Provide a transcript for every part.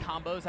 combos.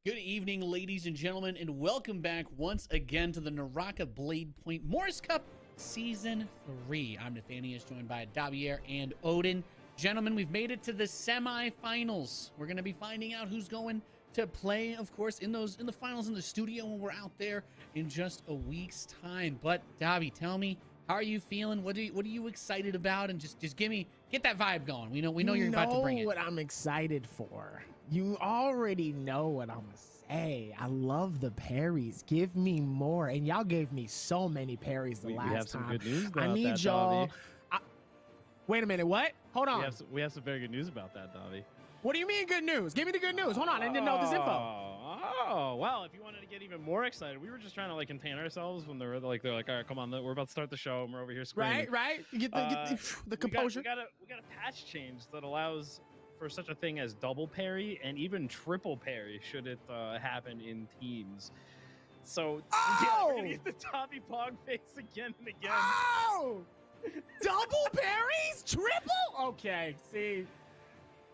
Good evening, ladies and gentlemen, and welcome back once again to the Naraka BladePoint Morus Cup Season 3. I'm Nathanius, joined by Davier and Odin. Gentlemen, we've made it to the semifinals. We're going to be finding out who's going to play, of course, in the finals in the studio when we're out there in just a week's time. But Davi, tell me, how are you feeling? What are you excited about? And just get that vibe going. We know you're about to bring it. What I'm excited for. You already know what I'm gonna say. I love the parries. Give me more. And y'all gave me so many parries the last time. We have some good news about I need that, y'all. Davi. Wait a minute. What? Hold on. We have some very good news about that, Davi. What do you mean good news? Give me the good news. Hold on. I didn't know this info. Oh, well, if you wanted to get even more excited, we were just trying to contain ourselves when they're like, all right, come on, we're about to start the show and we're over here screaming. Right. You get the composure. We got a patch change that allows for such a thing as double parry and even triple parry should it happen in teams. So yeah, we're gonna get the Tommy Pog face again and again. Oh! Double parries? Triple? Okay, see.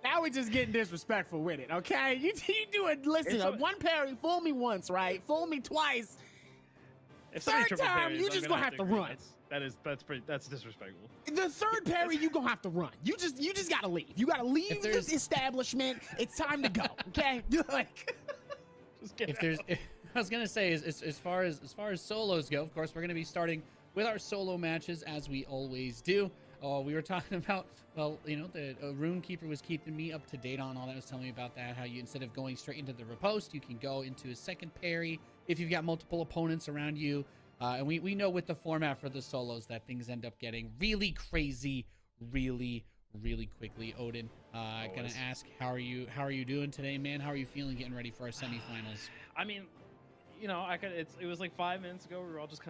Now we're just getting disrespectful with it, okay? You do it. Listen, one parry, fool me once, right? Fool me twice. Third time, you just gonna have to run. That's disrespectful. The third parry, you gonna have to run. You just gotta leave. You gotta leave this establishment. It's time to go, okay? I was gonna say, as far as solos go, of course, we're gonna be starting with our solo matches as we always do. We were talking about, well, the Rune Keeper was keeping me up to date on all that. Was telling me about that, how you, instead of going straight into the riposte, you can go into a second parry if you've got multiple opponents around you. And we know with the format for the solos that things end up getting really crazy really quickly. Odin, gonna ask, how are you doing today, man? How are you feeling getting ready for our semifinals? I mean, it was like 5 minutes ago. We were all just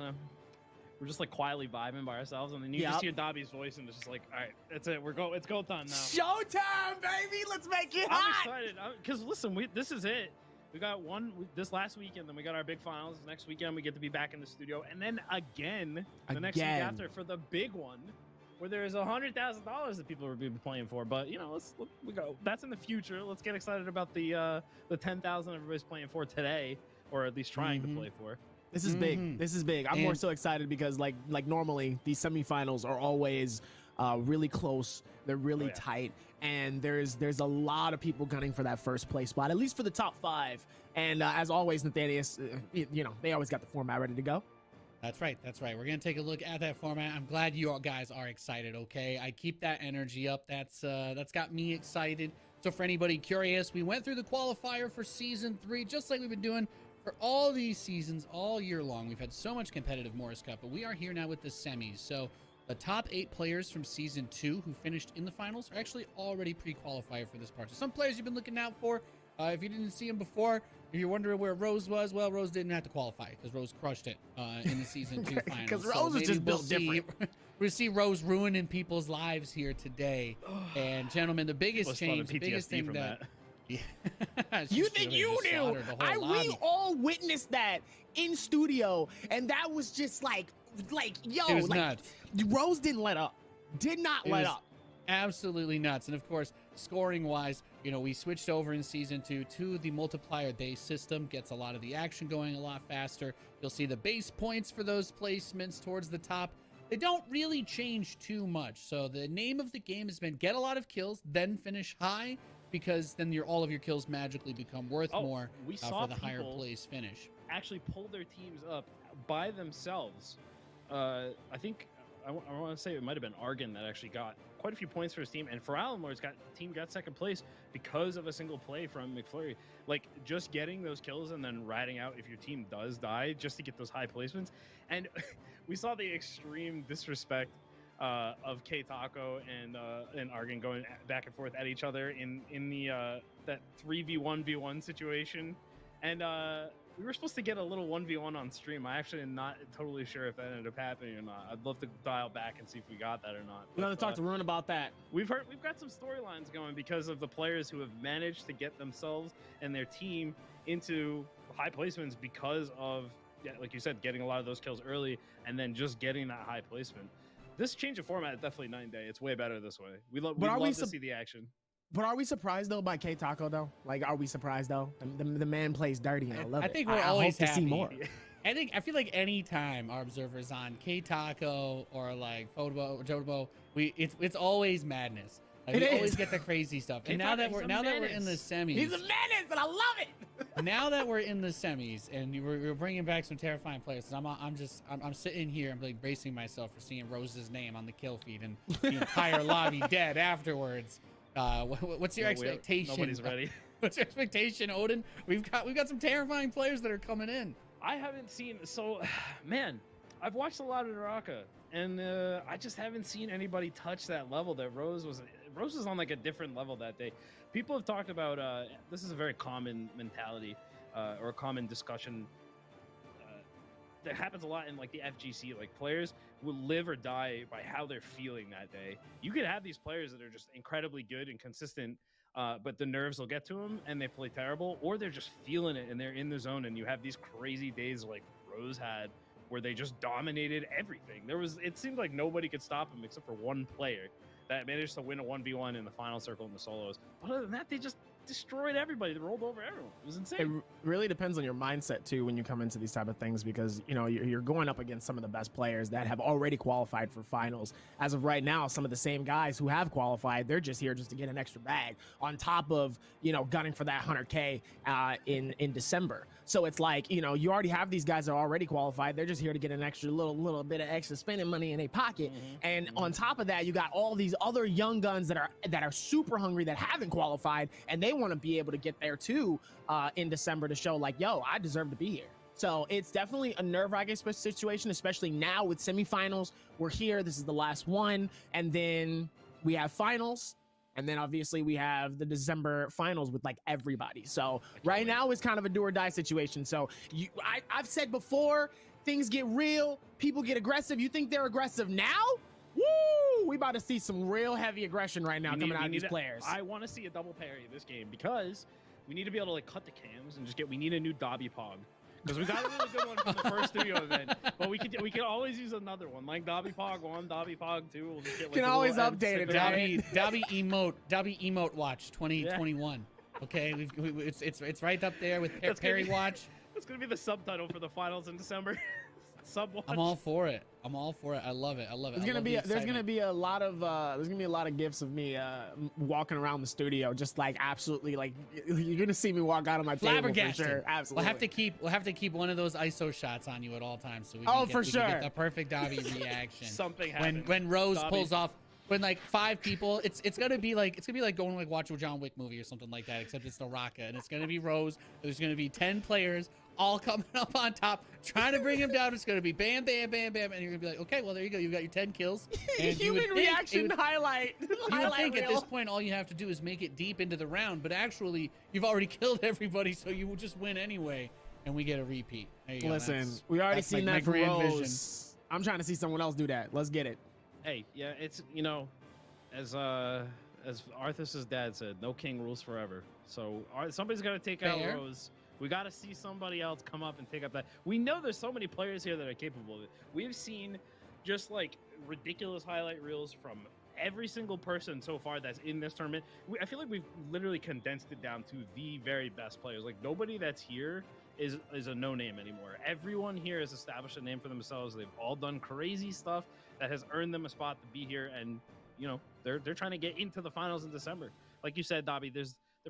we're just quietly vibing by ourselves, and then you just hear Dobby's voice, and it's just like, all right, that's it. It's go time now. Showtime, baby! Let's make it hot. I'm excited because listen, this is it. We got this last weekend, then we got our big finals. Next weekend, we get to be back in the studio, and then again the next week after for the big one, where there's $100,000 that people will be playing for. But we go. That's in the future. Let's get excited about the $10,000 everybody's playing for today, or at least trying to play for. This is big. This is big. I'm more so excited because like normally these semifinals are always really close. They're really tight, and there's a lot of people gunning for that first place spot, at least for the top 5. And as always, Nathanius, they always got the format ready to go. That's right. We're gonna take a look at that format. I'm glad you all guys are excited. Okay, I keep that energy up. That's got me excited. So for anybody curious, we went through the qualifier for season 3, just like we've been doing for all these seasons all year long. We've had so much competitive Morus Cup, but we are here now with the semis. So the top 8 players from season 2 who finished in the finals are actually already pre-qualified for this part. So some players you've been looking out for, if you didn't see them before, if you're wondering where Rose was, well, Rose didn't have to qualify because Rose crushed it in the season 2 finals. Because Rose is just built different. We'll see Rose ruining people's lives here today. And gentlemen, the biggest change, the biggest thing that... Yeah. You think you knew? We all witnessed that in studio, and that was just nuts. Rose didn't let up. Did not let up. Absolutely nuts. And of course, scoring wise, we switched over in season 2 to the multiplier base system. Gets a lot of the action going a lot faster. You'll see the base points for those placements towards the top. They don't really change too much. So the name of the game has been get a lot of kills, then finish high, because then all of your kills magically become worth more for the higher place finish. Actually pull their teams up by themselves. I think I want to say it might have been Argon that actually got quite a few points for his team, and for Alanmore's team got second place because of a single play from McFlurry. Just getting those kills and then riding out if your team does die just to get those high placements. And we saw the extreme disrespect of K Taco and Argon going back and forth at each other in the that 3v1v1 situation, and we were supposed to get a little 1v1 on stream. I actually am not totally sure if that ended up happening or not. I'd love to dial back and see if we got that or not. We got to talk to Rune about that. We've got some storylines going because of the players who have managed to get themselves and their team into high placements because of, like you said, getting a lot of those kills early and then just getting that high placement. This change of format is definitely night and day. It's way better this way. We love to see the action. But are we surprised though by K Taco though? Like, are we surprised though? The man plays dirty, and I love it. I think we're I always hope to see happy. more. I feel like any time our observers on K Taco or like Photobo, Jodobo, it's always madness. Like, we always get the crazy stuff. And now that we're in the semis, he's a menace, and I love it. now that we're in the semis and we're bringing back some terrifying players, I'm sitting here, I'm like bracing myself for seeing Rose's name on the kill feed and the entire lobby dead afterwards. What's your expectation? Nobody's ready. What's your expectation, Odin? We've got some terrifying players that are coming in. I haven't seen, so man, I've watched a lot of Naraka, and I just haven't seen anybody touch that level that Rose was on, like a different level that day. People have talked about this is a very common mentality or a common discussion that happens a lot in like the FGC. Like, players will live or die by how they're feeling that day. You could have these players that are just incredibly good and consistent, but the nerves will get to them and they play terrible, or they're just feeling it and they're in the zone, and you have these crazy days like Rose had where they just dominated everything. It seemed like nobody could stop them except for one player that managed to win a 1v1 in the final circle in the solos. But other than that, they just destroyed everybody. They rolled over everyone. It was insane. It really depends on your mindset too when you come into these type of things, because you're going up against some of the best players that have already qualified for finals. As of right now, some of the same guys who have qualified, they're just here just to get an extra bag on top of gunning for that 100K in December. So it's like, you already have these guys that are already qualified. They're just here to get an extra little bit of extra spending money in their pocket. And on top of that, you got all these other young guns that are super hungry that haven't qualified, and they want to be able to get there too in December to show like, yo, I deserve to be here. So it's definitely a nerve-wracking situation, especially now with semifinals. We're here. This is the last one, and then we have finals. And then obviously we have the December finals with like everybody. So right now is kind of a do or die situation. So I've said before, things get real, people get aggressive. You think they're aggressive now? Woo! We about to see some real heavy aggression right now coming out of these players. I want to see a double parry in this game because we need to be able to like cut the cams and we need a new Dobby Pog. Because we got a really good one from the first studio event, but we could always use another one, like Dobby Pog 1, Dobby Pog 2. We'll just get, like, can always update it. Dobby emote watch 2021. Yeah. Okay, it's right up there with Perry watch. That's gonna be the subtitle for the finals in December. Subwatch. I'm all for it. I love it. There's gonna be a lot of gifs of me walking around the studio, just like absolutely like you're gonna see me walk out of my table for sure. Absolutely. We'll have to keep one of those ISO shots on you at all times, so we can get the perfect Dobby reaction. Something happens when Rose pulls off. When like 5 people, it's gonna be like going to like watch a John Wick movie or something like that, except it's Naraka, and it's gonna be Rose. There's gonna be 10 players all coming up on top, trying to bring him down. It's gonna be bam, bam, bam, bam, and you're gonna be like, okay, well there you go, you got your 10 kills. And Human reaction highlight. You would think at this point all you have to do is make it deep into the round, but actually you've already killed everybody, so you will just win anyway, and we get a repeat. There you go. Listen, we already seen that for Rose. I'm trying to see someone else do that. Let's get it. Hey, yeah, it's as Arthur's dad said, no king rules forever. So somebody's got to take out Rose. We got to see somebody else come up and take up that. We know there's so many players here that are capable of it. We've seen just like ridiculous highlight reels from every single person so far that's in this tournament. I feel like we've literally condensed it down to the very best players. Like, nobody that's here is a no name anymore. Everyone here has established a name for themselves. They've all done crazy stuff that has earned them a spot to be here, and they're trying to get into the finals in December. Like you said, Dobby, they're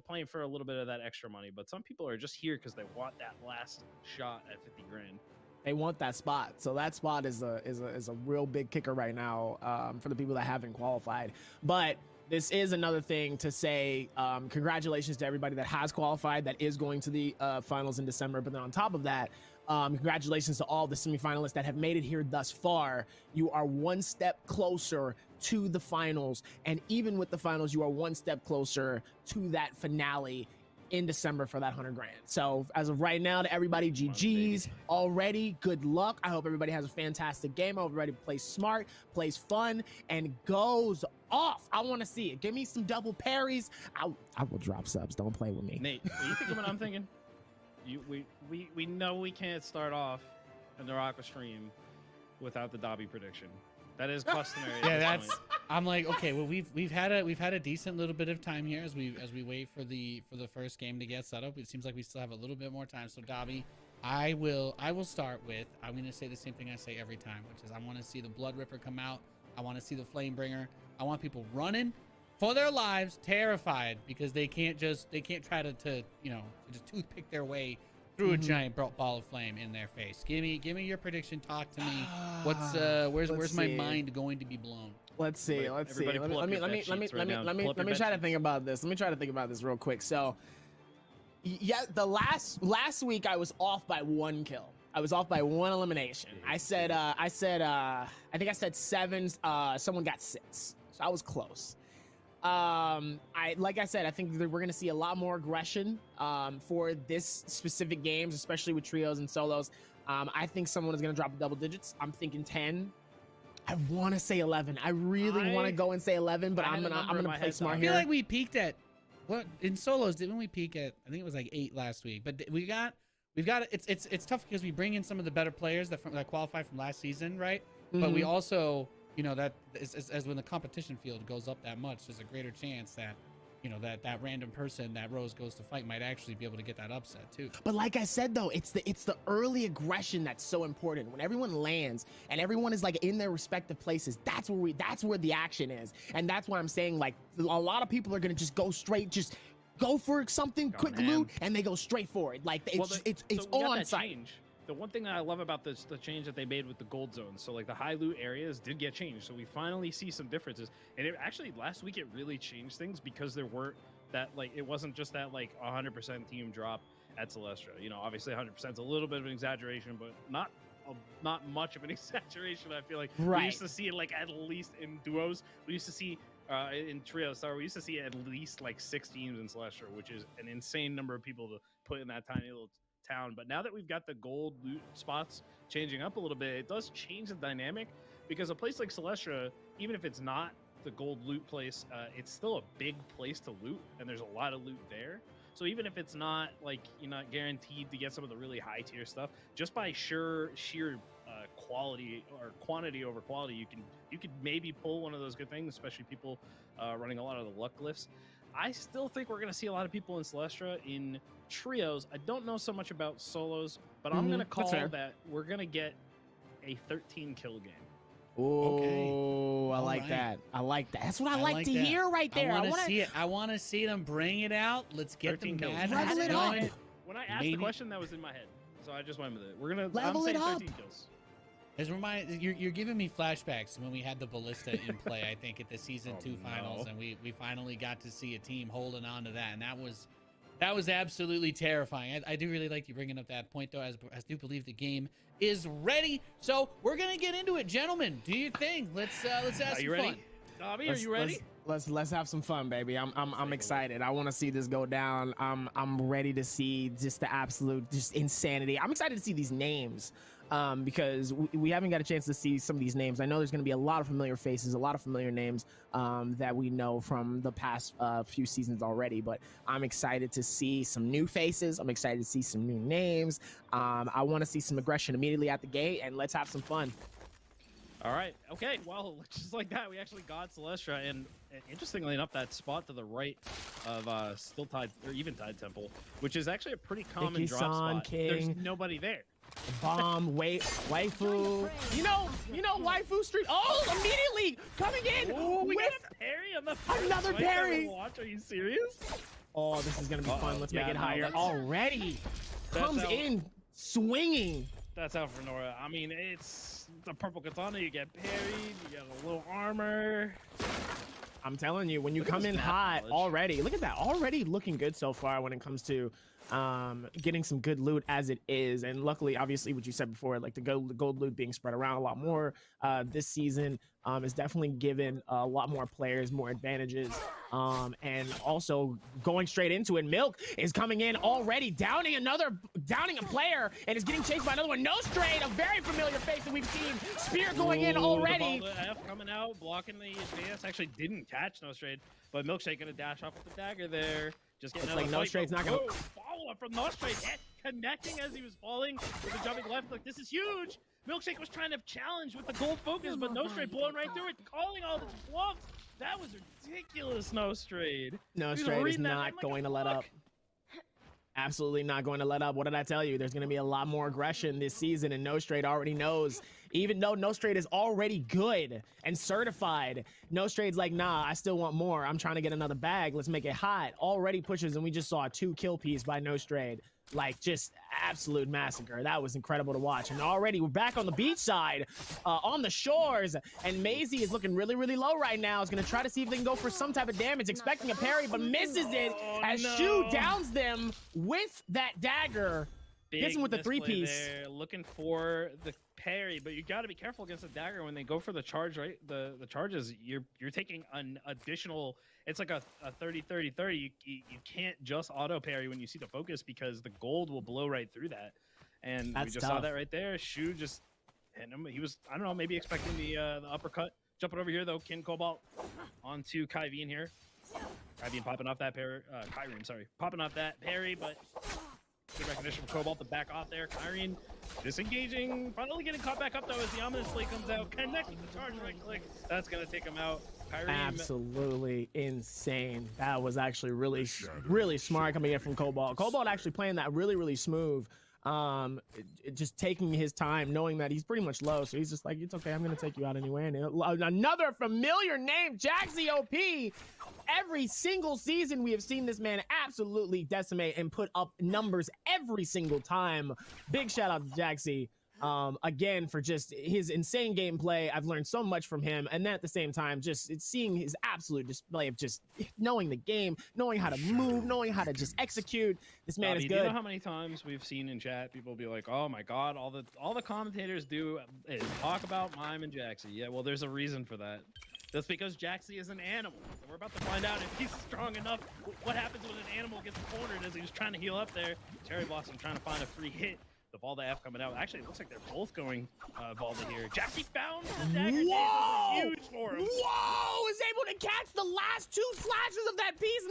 playing for a little bit of that extra money, but some people are just here because they want that last shot at 50 grand. They want that spot, so that spot is a real big kicker right now for the people that haven't qualified. But this is another thing to say, congratulations to everybody that has qualified, that is going to the finals in December. But then on top of that, congratulations to all the semifinalists that have made it here thus far. You are one step closer to the finals, and even with the finals, you are one step closer to that finale in December for that 100 grand. So as of right now, to everybody, GG's already. Good luck. I hope everybody has a fantastic game. I hope everybody plays smart, plays fun, and goes off. I want to see it. Give me some double parries. I will drop subs. Don't play with me. Nate, are you thinking what I'm thinking? We know we can't start off a Naraka stream without the Dobby prediction. That is customary. Yeah, I'm like, okay, well we've had a decent little bit of time here as we wait for the first game to get set up. It seems like we still have a little bit more time. So Dobby, I will start with, I'm gonna say the same thing I say every time, which is I want to see the Blood Ripper come out. I want to see the Flamebringer. I want people running for their lives, terrified because they can't try to you know, just toothpick their way through a giant ball of flame in their face. Give me your prediction. Talk to me. What's where's my mind going to be blown? Let's see. Let me try to think about this. Let me try to think about this real quick. So, yeah, the last week I was off by 1 kill. I was off by 1 elimination. I think I said 7. Someone got 6, so I was close. Like I said, I think that we're gonna see a lot more aggression for this specific games, especially with trios and solos. I think someone is gonna drop double digits. I'm thinking 10. I want to say 11. I really want to go and say 11, but I'm gonna play smart here. I feel like we peaked at what in solos? Didn't we peak at? I think it was like 8 last week. But we've got. It's tough because we bring in some of the better players that qualified from last season, right? But we also, you know, that as when the competition field goes up that much, there's a greater chance that, you know, that random person that Rose goes to fight might actually be able to get that upset too. But like I said, though, it's the early aggression that's so important. When everyone lands and everyone is like in their respective places, that's where the action is. And that's why I'm saying, like, a lot of people are gonna just go straight, just go for something, quick loot, and they go straight for it. Like it's on site. The one thing that I love about this, the change that they made with the gold zones, so like the high loot areas did get changed. So we finally see some differences. And it actually, last week, it really changed things because there weren't that, like, it wasn't just that like 100% team drop at Celestia. You know, obviously 100% is a little bit of an exaggeration, but not much of an exaggeration. I feel like we used to see it like at least in duos. We used to see in trios. Sorry, we used to see at least like 6 teams in Celestia, which is an insane number of people to put in that tiny little town. But now that we've got the gold loot spots changing up a little bit, it does change the dynamic, because a place like Celestia, even if it's not the gold loot place, it's still a big place to loot, and there's a lot of loot there. So even if it's not like you're not guaranteed to get some of the really high tier stuff, just by sheer quality or quantity over quality, you could maybe pull one of those good things, especially people running a lot of the luck glyphs. I still think we're going to see a lot of people in Celestia in trios. I don't know so much about solos, but I'm going to call that we're going to get a 13 kill game. Oh, okay. I like that. I like that. That's what I like to hear right there. I want to see it. I want to see them bring it out. Let's get them mad. Level it up. When I asked the question, that was in my head, so I just went with it. We're going to level it up. 13 kills. You're giving me flashbacks when we had the ballista in play, I think, at the season 2 finals, and we finally got to see a team holding on to that, and that was absolutely terrifying. I do really like you bringing up that point, though, as I do believe the game is ready. So we're gonna get into it, gentlemen. Do your thing. Let's have some fun. Dobby, are you ready? Let's have some fun, baby. I'm excited. I want to see this go down. I'm ready to see just the absolute insanity. I'm excited to see these names. Because we haven't got a chance to see some of these names. I know there's going to be a lot of familiar faces, a lot of familiar names that we know from the past few seasons already, but I'm excited to see some new faces. I'm excited to see some new names. I want to see some aggression immediately at the gate, and let's have some fun. All right. Okay. Well, just like that, we actually got Celestia, and interestingly enough, that spot to the right of Still Tide or Eventide Temple, which is actually a pretty common drop spot. King. There's nobody there. Bomb, waifu. You know, waifu street. Oh, immediately coming in. Oh, we got a parry on the another parry. Watch. Are you serious? Oh, this is gonna be fun. Let's make it higher. Already comes in swinging. That's out for Nora. I mean, it's the purple katana. You get parried. You got a little armor. I'm telling you, when you come in hot already, look at that. Already looking good so far when it comes to getting some good loot as it is. And luckily, obviously, what you said before, like the gold loot being spread around a lot more this season is definitely given a lot more players more advantages. And also going straight into it, Milk is coming in already, downing a player, and is getting chased by another one. No Straight, a very familiar face that we've seen. Spear going in already. The F coming out, blocking the advance. Actually didn't catch No Straight, but Milkshake gonna dash off with the dagger there. Just getting like No Straight's not gonna follow up from No Straight, connecting as he was falling with the jumping left. Like, this is huge. Milkshake was trying to challenge with the gold focus, but No Straight blowing right through it, calling all this bluffs. That was ridiculous, No Straight. No Straight is not going to let up. Absolutely not going to let up. What did I tell you? There's going to be a lot more aggression this season, and No Straight already knows. Even though No Straight is already good and certified, No Straight's like, nah, I still want more. I'm trying to get another bag. Let's make it hot. Already pushes, and we just saw a 2-kill piece by No Straight. Like, just absolute massacre. That was incredible to watch. And already we're back on the beach side, on the shores, and Maisie is looking really, really low right now. Is going to try to see if they can go for some type of damage, expecting a parry, but misses it as Shu downs them with that dagger. Gets him with the 3-piece. Looking for the parry, but you got to be careful against the dagger when they go for the charge, right? The charges, you're taking an additional. It's like a 30-30-30. You can't just auto parry when you see the focus because the gold will blow right through that. And we just saw that right there. Shu just hit him. He was, I don't know, maybe expecting the uppercut. Jumping over here though, Kin Cobalt onto Kyveen here. Kyveen popping off that parry. Kyrene, sorry, popping off that parry, but good recognition from Cobalt to back off there. Kyrene disengaging, finally getting caught back up though as the ominous blade comes out. Connect with the charge right click. That's gonna take him out. Kyrene. Absolutely insane. That was actually really, really smart coming in from Cobalt. Cobalt actually playing that really, really smooth. Just taking his time, knowing that he's pretty much low. So he's just like, it's okay, I'm gonna take you out anyway. And another familiar name, Jaxi OP. Every single season we have seen this man absolutely decimate and put up numbers every single time. Big shout out to Jaxi. Again, for just his insane gameplay. I've learned so much from him, and then at the same time, just seeing his absolute display of just knowing the game, knowing how to move, knowing how to just execute. This man is good. Do you know how many times we've seen in chat people be like, "Oh my God, all the commentators do is talk about Mime and Jaxi." Yeah, well, there's a reason for that. That's because Jaxi is an animal. And we're about to find out if he's strong enough. What happens when an animal gets cornered as he was trying to heal up there? Cherry Blossom trying to find a free hit. The Valda F coming out. Actually, it looks like they're both going Valda here. Jaxi found the dagger. Whoa! Huge for him. Whoa! Is able to catch the last 2 flashes of that piece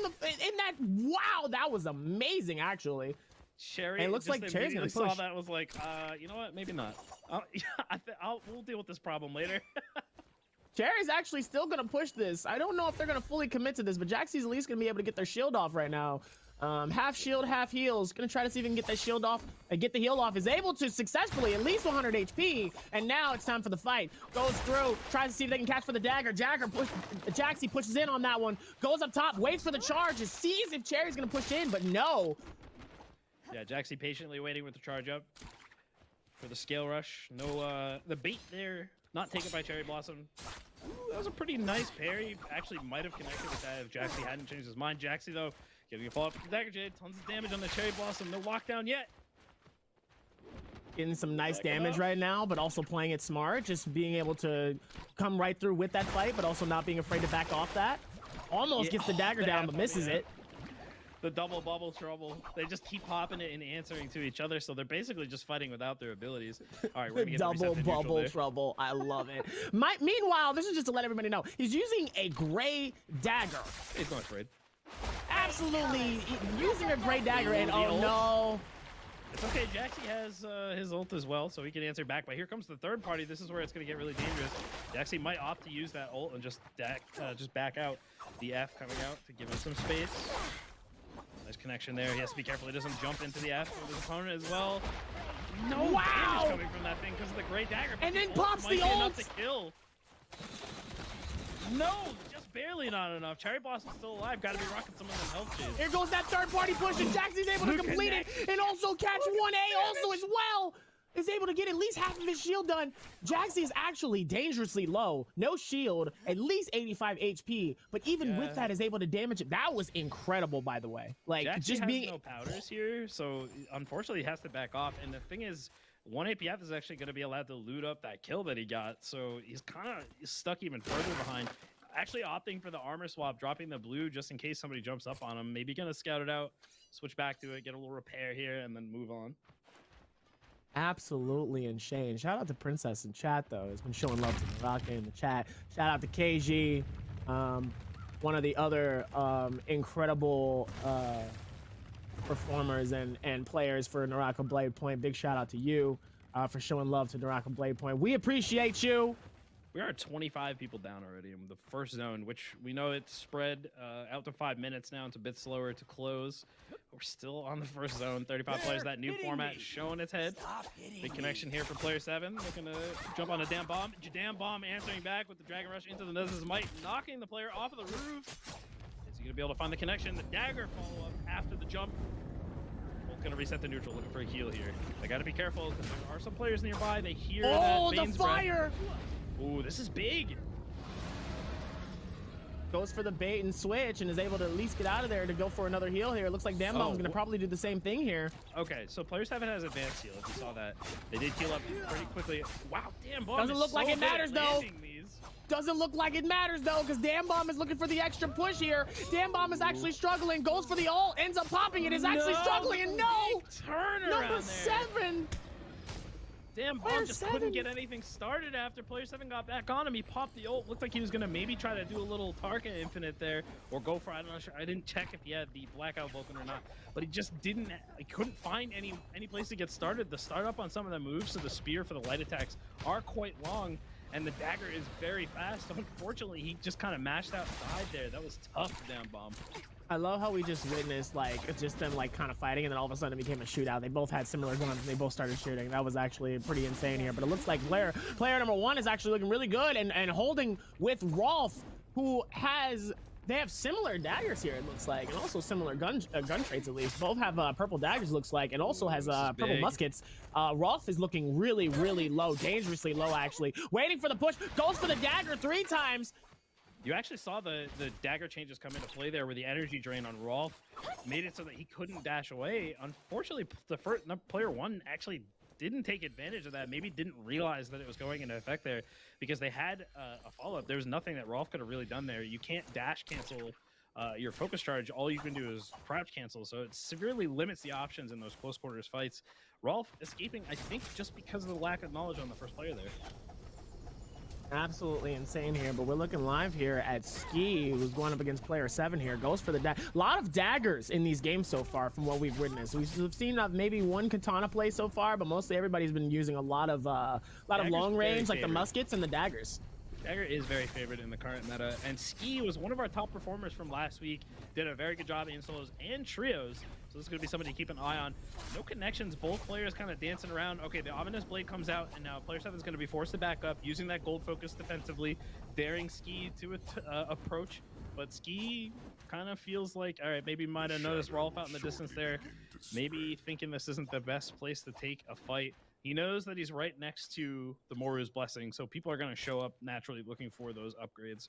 in that. Wow, that was amazing, actually. Cherry. And it looks like Cherry's gonna push. Saw that was like, you know what? Maybe not. We'll deal with this problem later. Cherry's actually still gonna push this. I don't know if they're gonna fully commit to this, but Jaxi's at least gonna be able to get their shield off right now. Half shield, half heals. Gonna try to see if he can get that shield off and get the heal off. Is able to successfully, at least 100 HP. And now it's time for the fight. Goes through, tries to see if they can catch for the dagger. Jaxi pushes in on that one. Goes up top, waits for the charge, and sees if Cherry's gonna push in, but no. Yeah, Jaxi patiently waiting with the charge up for the scale rush. No, the bait there, not taken by Cherry Blossom. Ooh, that was a pretty nice parry. Actually, might have connected with that if Jaxi hadn't changed his mind. Jaxi though, getting a follow-up with the Dagger Jade. Tons of damage on the Cherry Blossom. No lockdown yet. Getting some nice damage right now, but also playing it smart. Just being able to come right through with that fight, but also not being afraid to back off that. Almost gets the dagger down, but misses it. The double bubble trouble. They just keep popping it and answering to each other, so they're basically just fighting without their abilities. All right, we're gonna get double bubble trouble. I love it. Meanwhile, this is just to let everybody know, he's using a gray dagger. He's not afraid. Absolutely using a gray dagger, and oh no. It's okay, Jaxi has his ult as well, so he can answer back. But here comes the third party. This is where it's going to get really dangerous. Jaxi might opt to use that ult and just back out. The F coming out to give him some space. Nice connection there. He has to be careful he doesn't jump into the F with his opponent as well. No damage coming from that thing because of the great dagger. And then pops the ult. Enough to kill. No, just barely not enough. Cherry Blossom's still alive. Got to be rocking some of them health chains. Here goes that third party push, and Jaxi's able to complete it and also catch 1A also as well. Is able to get at least half of his shield done. Jaxi is actually dangerously low. No shield, at least 85 HP. But even with that, is able to damage it. That was incredible, by the way. Like, Jaxi just has being no powders here, so unfortunately he has to back off. And the thing is, 1APF is actually going to be allowed to loot up that kill that he got, so he's kind of stuck even further behind. Actually opting for the armor swap, dropping the blue just in case somebody jumps up on him. Maybe going to scout it out, switch back to it, get a little repair here, and then move on. Absolutely insane. Shout out to Princess in chat, though. Has been showing love to Naraka in the chat. Shout out to KG, one of the other incredible performers and players for Naraka BladePoint. Big shout out to you. for showing love to Naraka BladePoint. We appreciate you. We are 25 people down already in the first zone, which we know it's spread out to 5 minutes now. It's a bit slower to close. We're still on the first zone. 35 players. That new format showing its head. Big connection here for player 7. Looking to jump on a damn bomb. Damn bomb answering back with the Dragon Rush into the Nuz's Might, knocking the player off of the roof. Is he going to be able to find the connection? The dagger follow up after the jump. Both going to reset the neutral, looking for a heal here. They got to be careful because there are some players nearby. They hear that the fire! Ooh, this is big. Goes for the bait and switch and is able to at least get out of there to go for another heal here. Looks like Dambomb's gonna probably do the same thing here. Okay, so player 7 has advanced heal. If you saw that, they did heal up pretty quickly. Wow, Dambomb doesn't look like it matters though. Doesn't look like it matters though, because Dambomb is looking for the extra push here. Dambomb is actually struggling. Goes for the ult, ends up popping it. Is actually struggling, and no. Number 7. Dambomb just couldn't get anything started after player 7 got back on him. He popped the ult. Looked like he was gonna maybe try to do a little Tarka infinite there, or go for, I'm not sure. I didn't check if he had the blackout Vulcan or not, but he just didn't. He couldn't find any place to get started. The startup on some of the moves to the spear for the light attacks are quite long, and the dagger is very fast. Unfortunately, he just kind of mashed outside there. That was tough for Dambomb. I love how we just witnessed like just them like kind of fighting, and then all of a sudden it became a shootout. They both had similar guns and they both started shooting. That was actually pretty insane here. But it looks like player number 1 is actually looking really good and holding with Rolf, who they have similar daggers here, it looks like, and also similar gun traits at least. Both have purple daggers, looks like, and also has purple muskets. Rolf is looking really, really low, dangerously low actually. Waiting for the push, goes for the dagger 3 times. You actually saw the dagger changes come into play there, where the energy drain on Rolf made it so that he couldn't dash away. Unfortunately, the player 1 actually didn't take advantage of that. Maybe didn't realize that it was going into effect there, because they had a follow-up. There was nothing that Rolf could have really done there. You can't dash cancel your focus charge. All you can do is crouch cancel, so it severely limits the options in those close quarters fights. Rolf escaping, I think, just because of the lack of knowledge on the first player there. Absolutely insane here, but we're looking live here at Ski, who's going up against player 7 here. Goes for the a lot of daggers in these games so far from what we've witnessed. We've seen maybe one katana play so far, but mostly everybody's been using a lot of long range, like the muskets and the daggers. Dagger is very favored in the current meta, and Ski was one of our top performers from last week. Did a very good job in solos and trios, so this is going to be somebody to keep an eye on. No connections, both players kind of dancing around. Okay, the Ominous Blade comes out, and now player 7 is going to be forced to back up, using that gold focus defensively, daring Ski to approach, but Ski kind of feels like, all right, maybe might have noticed Rolf out in the distance there, maybe thinking this isn't the best place to take a fight. He knows that he's right next to the Morus Blessing, so people are going to show up naturally looking for those upgrades.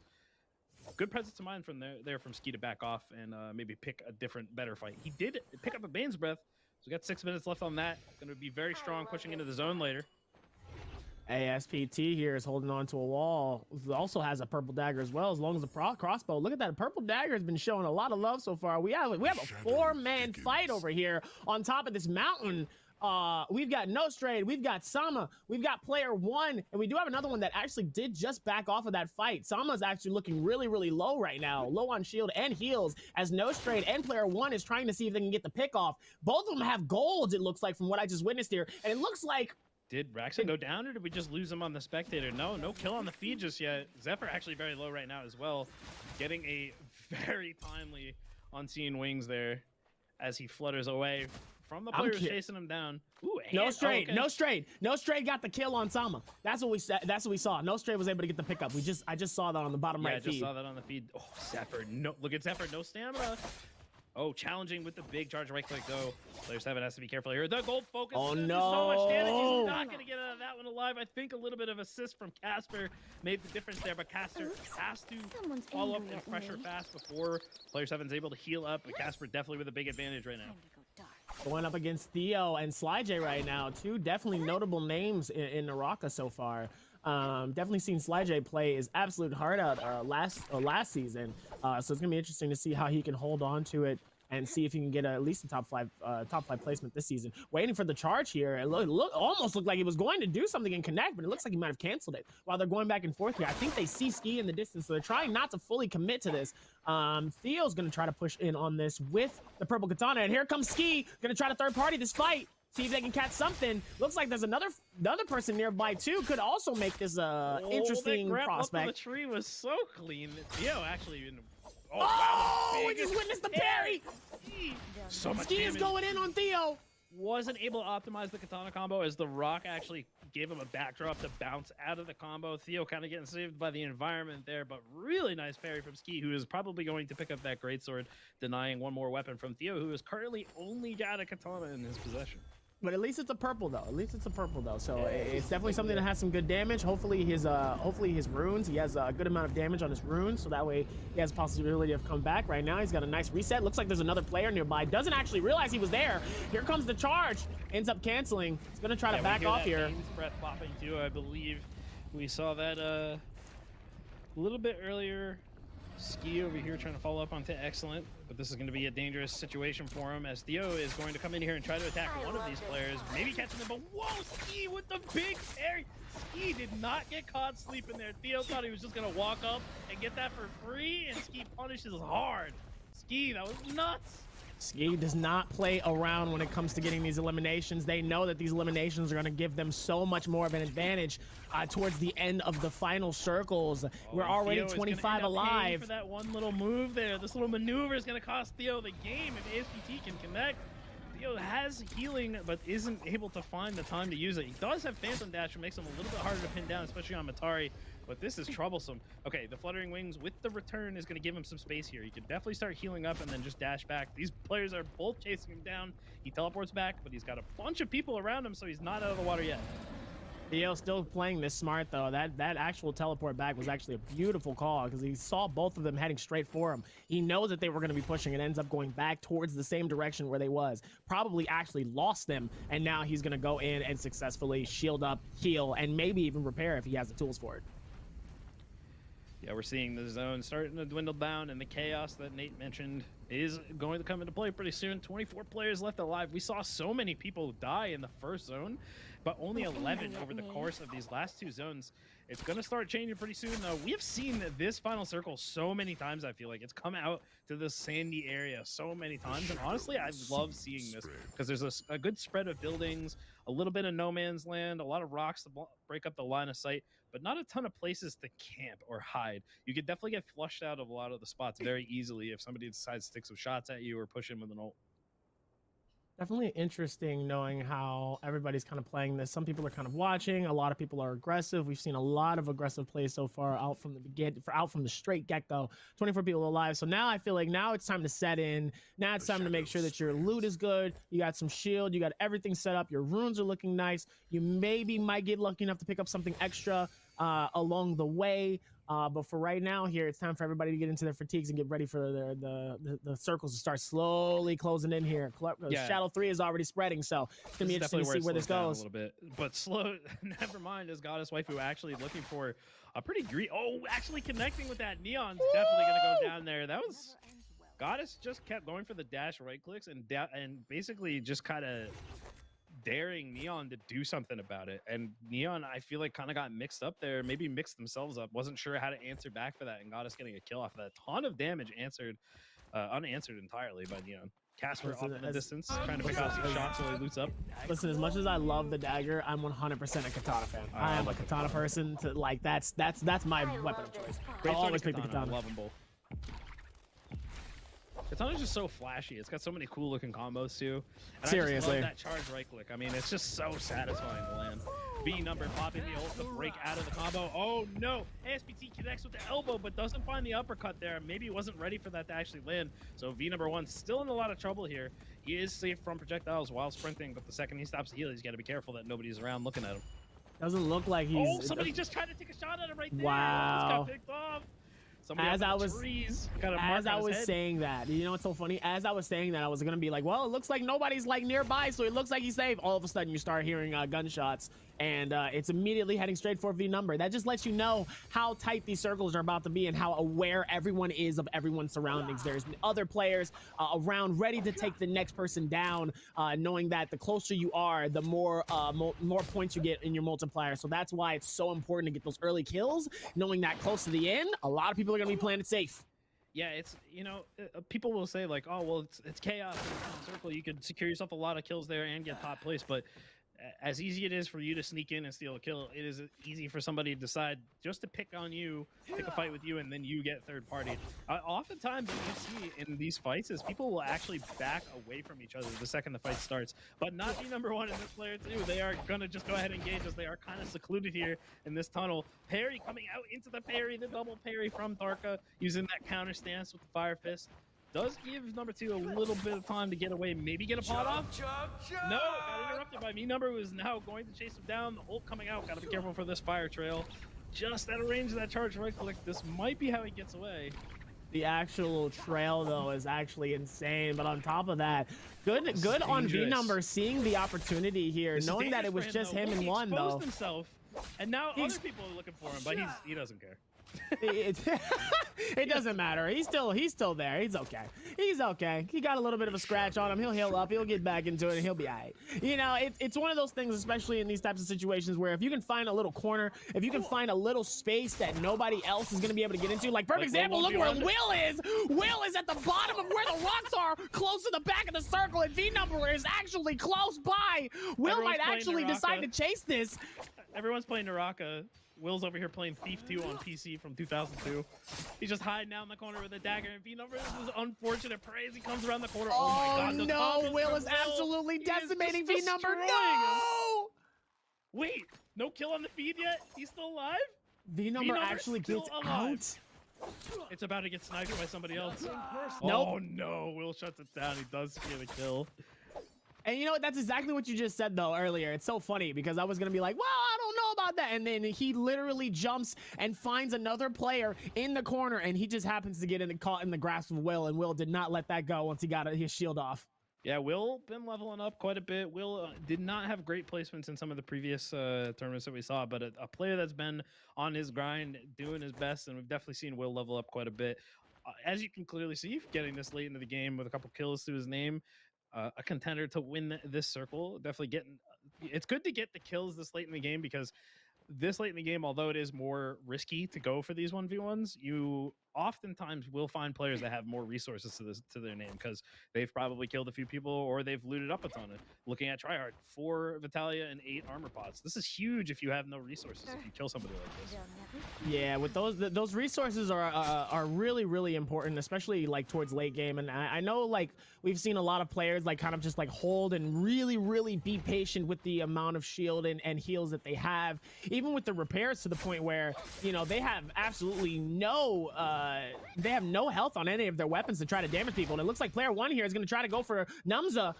Good presence of mind from there from Ski to back off and maybe pick a different, better fight. He did pick up a Bane's Breath, so we got 6 minutes left on that. Going to be very strong pushing into the zone later. ASPT here is holding on to a wall. Also has a purple dagger as well, as long as the crossbow. Look at that. Purple dagger has been showing a lot of love so far. We have a 4-man fight over here on top of this mountain. We've got Nostrade, we've got Sama, we've got player 1, and we do have another one that actually did just back off of that fight. Sama's actually looking really, really low right now, low on shield and heals, as Nostrade and player 1 is trying to see if they can get the pick off. Both of them have golds, it looks like, from what I just witnessed here, and it looks like... Did Raxon go down, or did we just lose him on the spectator? No kill on the feed just yet. Zephyr actually very low right now as well, getting a very timely unseen wings there as he flutters away from the players chasing him down. Ooh, Nostrade got the kill on Sama. That's what we saw. Nostrade was able to get the pickup. I just saw that on the bottom right feed. I just saw that on the feed. Oh, Zephyr. No, look at Zephyr. No stamina. Oh, challenging with the big charge right click though. Player 7 has to be careful here. The gold focus. Oh no! So much damage. He's not going to get out of that one alive. I think a little bit of assist from Casper made the difference there, but Casper has to follow up and pressure fast before player 7's able to heal up. But Casper definitely with a big advantage right now. Going up against Theo and SlyJ right now, 2 definitely notable names in Naraka so far. Definitely seen SlyJ play his absolute heart out last season, so it's gonna be interesting to see how he can hold on to it and see if he can get at least a top 5 placement this season. Waiting for the charge here. It almost looked like he was going to do something and connect, but it looks like he might have canceled it while they're going back and forth here. I think they see Ski in the distance, so they're trying not to fully commit to this. Theo's going to try to push in on this with the purple katana, and here comes Ski, going to try to third party this fight. See if they can catch something. Looks like there's another person nearby too. Could also make this interesting that grab prospect. up on the tree was so clean. Theo actually. Oh, wow, we just witnessed the parry. So much Ski is damage. going in on Theo. Wasn't able to optimize the katana combo as the rock actually gave him a backdrop to bounce out of the combo. Theo kind of getting saved by the environment there, but really nice parry from Ski, who is probably going to pick up that greatsword, denying one more weapon from Theo, who is currently only got a katana in his possession. But at least it's a purple though. So it's definitely something that has some good damage. Hopefully his runes, he has a good amount of damage on his runes, so that way he has a possibility of come back. Right now he's got a nice reset. Looks like there's another player nearby. Doesn't actually realize he was there. Here comes the charge. Ends up canceling. He's gonna try to back off here. Breath popping too. I believe we saw that a little bit earlier. Ski over here trying to follow up onto Excellent, but this is going to be a dangerous situation for him as Theo is going to come in here and try to attack one of these players, maybe catching them, but whoa, Ski with the big parry. Ski did not get caught sleeping there. Theo thought he was just going to walk up and get that for free, and Ski punishes hard. Ski, that was nuts. Ski does not play around when it comes to getting these eliminations. They know that these eliminations are going to give them so much more of an advantage towards the end of the final circles. We're already 25 alive. For that one little move there, this little maneuver is going to cost Theo the game if ASPT can connect. Theo has healing, but isn't able to find the time to use it. He does have Phantom Dash, which makes him a little bit harder to pin down, especially on Matari. But this is troublesome. Okay, the Fluttering Wings with the return is going to give him some space here. He can definitely start healing up and then just dash back. These players are both chasing him down. He teleports back, but he's got a bunch of people around him, so he's not out of the water yet. Theo still playing this smart though. That actual teleport back was actually a beautiful call because he saw both of them heading straight for him. He knows that they were going to be pushing and ends up going back towards the same direction where they was. Probably actually lost them, and now he's going to go in and successfully shield up, heal, and maybe even repair if he has the tools for it. Yeah, we're seeing the zone starting to dwindle down, and the chaos that Nate mentioned is going to come into play pretty soon. 24 players left alive. We saw so many people die in the first zone, but only 11 over the course of these last two zones. It's going to start changing pretty soon, though. We have seen this final circle so many times, I feel like. It's come out to the sandy area so many times, and honestly, I love seeing this because there's a good spread of buildings, a little bit of no man's land, a lot of rocks to break up the line of sight, but not a ton of places to camp or hide. You could definitely get flushed out of a lot of the spots very easily if somebody decides to stick some shots at you or push in with an ult. Definitely interesting knowing how everybody's kind of playing this. Some people are kind of watching. A lot of people are aggressive. We've seen a lot of aggressive plays so far out from the straight get-go. 24 people alive. So now I feel like now it's time to set in. Now it's time to make sure that your loot is good. You got some shield. You got everything set up. Your runes are looking nice. You maybe might get lucky enough to pick up something extra along the way. But for right now here, it's time for everybody to get into their fatigues and get ready for the circles to start slowly closing in here. Yeah. Shadow 3 is already spreading, so it's going to be interesting to see where this goes. A little bit, but slow, never mind, is Goddess Waifu actually looking for a pretty actually connecting with that. Neon's definitely going to go down there. That was... Goddess just kept going for the dash right clicks and basically just kind of daring Neon to do something about it, and Neon I feel like kind of got mixed up there, maybe mixed themselves up, wasn't sure how to answer back for that, and got us getting a kill off of that. Ton of damage unanswered entirely by Neon. Casper off in the distance, trying to pick off some shots while he loots up. Listen, as much as I love the dagger, I'm 100% a katana fan. I am a katana person. That's my weapon of choice. I'll always pick the katana. I love them both. Katana's just so flashy. It's got so many cool looking combos too. And seriously, I just love that charge right click. I mean, it's just so satisfying to land. B number popping the ult to break out of the combo. Oh no! ASPT connects with the elbow, but doesn't find the uppercut there. Maybe he wasn't ready for that to actually land. So V number 1 still in a lot of trouble here. He is safe from projectiles while sprinting, but the second he stops to heal, he's got to be careful that nobody's around looking at him. Doesn't look like he's... Oh, somebody just tried to take a shot at him right there. Wow. Got picked off. As I was saying that, you know what's so funny? As I was saying that, I was gonna be like, well, it looks like nobody's like nearby, so it looks like he's safe. All of a sudden, you start hearing gunshots, and it's immediately heading straight for V number. That just lets you know how tight these circles are about to be and how aware everyone is of everyone's surroundings. There's other players around ready to take the next person down, knowing that the closer you are, the more points you get in your multiplier. So that's why it's so important to get those early kills, knowing that close to the end, a lot of people are going to be playing it safe. Yeah, it's, you know, people will say like, oh, well, it's chaos in the circle. You could secure yourself a lot of kills there and get top place, but as easy it is for you to sneak in and steal a kill, it is easy for somebody to decide just to pick on you, pick a fight with you, and then you get third party. Oftentimes, what you see in these fights is people will actually back away from each other the second the fight starts, but not the number one in this player too. They are gonna just go ahead and engage us. They are kind of secluded here in this tunnel. Parry coming out into the parry, the double parry from Naraka, using that counter stance with the fire fist. Does give number 2 a little bit of time to get away, maybe get a pot off. No, got interrupted by V-Number, who is now going to chase him down. The ult coming out, gotta be careful for this fire trail. Just out of range of that charge right click. This might be how he gets away. The actual trail though is actually insane, but on top of that, good on V-Number seeing the opportunity here, knowing that it was just him and one though. Himself, and now other people are looking for him, but he doesn't care. It doesn't matter. He's still there. He's okay. He's okay. He got a little bit of a scratch on him. He'll heal up. He'll get back into it, and he'll be all right. You know, it's one of those things, especially in these types of situations, where if you can find a little corner, if you can find a little space that nobody else is going to be able to get into, like perfect example, look where Will is. Will is at the bottom of where the rocks are, close to the back of the circle, and V-Number is actually close by. Will might actually decide to chase this. Everyone's playing Naraka. Will's over here playing Thief 2 on PC from 2002. He's just hiding out in the corner with a dagger and V-Number. This is unfortunate. Praise. He comes around the corner. Oh my god. No, Will is absolutely decimating V-Number. No! Wait, no kill on the feed yet? He's still alive? V-Number actually gets out. It's about to get sniped by somebody else. Nope. Oh no, Will shuts it down. He does get a kill. And you know what? That's exactly what you just said, though, earlier. It's so funny because I was going to be like, well, I don't know about that. And then he literally jumps and finds another player in the corner, and he just happens to get caught in the grasp of Will, and Will did not let that go once he got his shield off. Yeah, Will been leveling up quite a bit. Will did not have great placements in some of the previous tournaments that we saw, but a player that's been on his grind, doing his best, and we've definitely seen Will level up quite a bit. As you can clearly see, getting this late into the game with a couple kills to his name, a contender to win this circle. Definitely getting. It's good to get the kills this late in the game because this late in the game, although it is more risky to go for these 1v1s, you oftentimes will find players that have more resources to their name because they've probably killed a few people or they've looted up a ton. Looking at Tryhard, 4 Vitalia and 8 armor pots. This is huge if you have no resources. If you kill somebody like this. Yeah, with those resources are really, really important, especially like towards late game. And I know like we've seen a lot of players like kind of just like hold and really, really be patient with the amount of shield and heals that they have, even with the repairs, to the point where, you know, they have absolutely no health on any of their weapons to try to damage people. And it looks like player 1 here is going to try to go for Numza.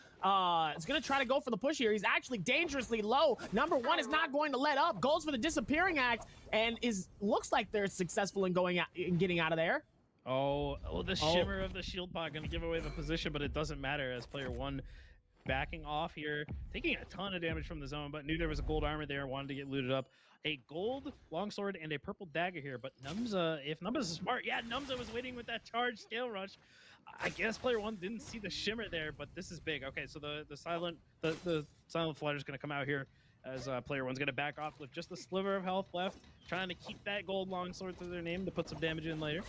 It's going to try to go for the push here. He's actually dangerously low. Number 1 is not going to let up. Goes for the disappearing act and looks like they're successful in going out and getting out of there. Oh, the shimmer of the shield pot going to give away the position, but it doesn't matter as player 1 backing off here, taking a ton of damage from the zone, but knew there was a gold armor there, wanted to get looted up. A gold longsword and a purple dagger here, but Numza, if Numza's smart, yeah, Numza was waiting with that charge scale rush. I guess player 1 didn't see the shimmer there, but this is big. Okay, so the silent flighter is going to come out here as player 1's going to back off with just a sliver of health left, trying to keep that gold longsword to their name to put some damage in later.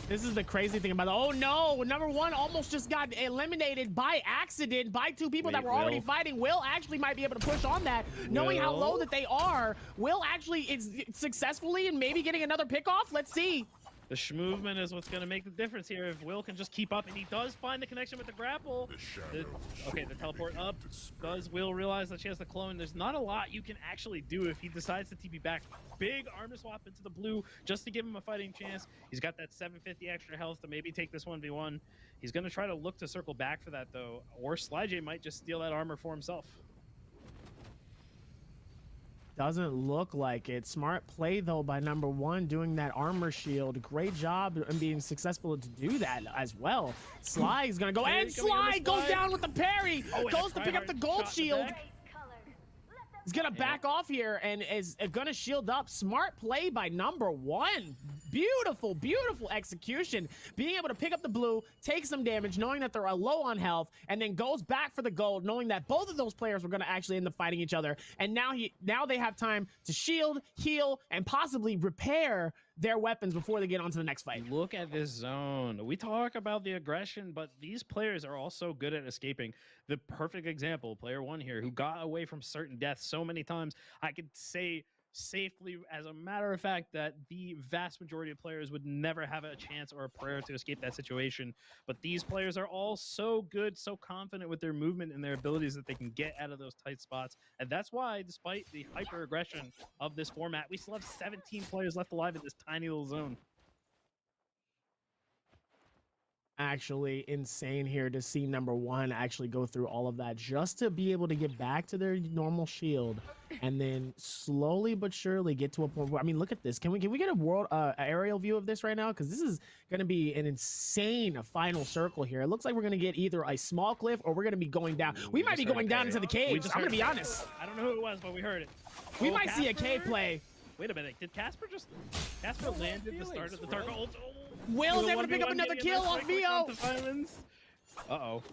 This is the crazy thing about it. Oh no, number 1 almost just got eliminated by accident by 2 people that were already fighting. Will actually might be able to push on that, knowing how low that they are. Will actually is successfully and maybe getting another pick off. Let's see. The movement is what's going to make the difference here. If Will can just keep up, and he does find the connection with the grapple. The teleport up. Does Will realize that she has the clone? There's not a lot you can actually do if he decides to TP back. Big armor swap into the blue just to give him a fighting chance. He's got that 750 extra health to maybe take this 1v1. He's going to try to look to circle back for that, though. Or SlyJ might just steal that armor for himself. Doesn't look like it. Smart play though by number 1, doing that armor shield. Great job and being successful to do that as well. Sly is gonna go, and Sly goes down with the parry. Goes to pick up the gold shield. He's gonna back off here and is gonna shield up. Smart play by number 1. Beautiful, beautiful execution. Being able to pick up the blue, take some damage, knowing that they're low on health, and then goes back for the gold, knowing that both of those players were going to actually end up fighting each other. And now they have time to shield, heal, and possibly repair their weapons before they get on to the next fight. Look at this zone. We talk about the aggression, but these players are also good at escaping. The perfect example, player one here, who got away from certain deaths so many times. I could say safely, as a matter of fact, that the vast majority of players would never have a chance or a prayer to escape that situation. But these players are all so good, so confident with their movement and their abilities that they can get out of those tight spots. And that's why, despite the hyper aggression of this format, we still have 17 players left alive in this tiny little zone. Actually insane here to see number one actually go through all of that just to be able to get back to their normal shield and then slowly but surely get to a point where, I mean, look at this. Can we get a world aerial view of this right now? Because this is going to be an insane final circle here. It looks like we're going to get either a small cliff or we're going to be going down. We might be going down into the caves. I'm going to be honest. I don't know who it was, but we heard it. We might see a cave play. Wait a minute. Did Casper landed the start of the Tarka ult? Will's able to pick up another kill off Vio. Uh-oh.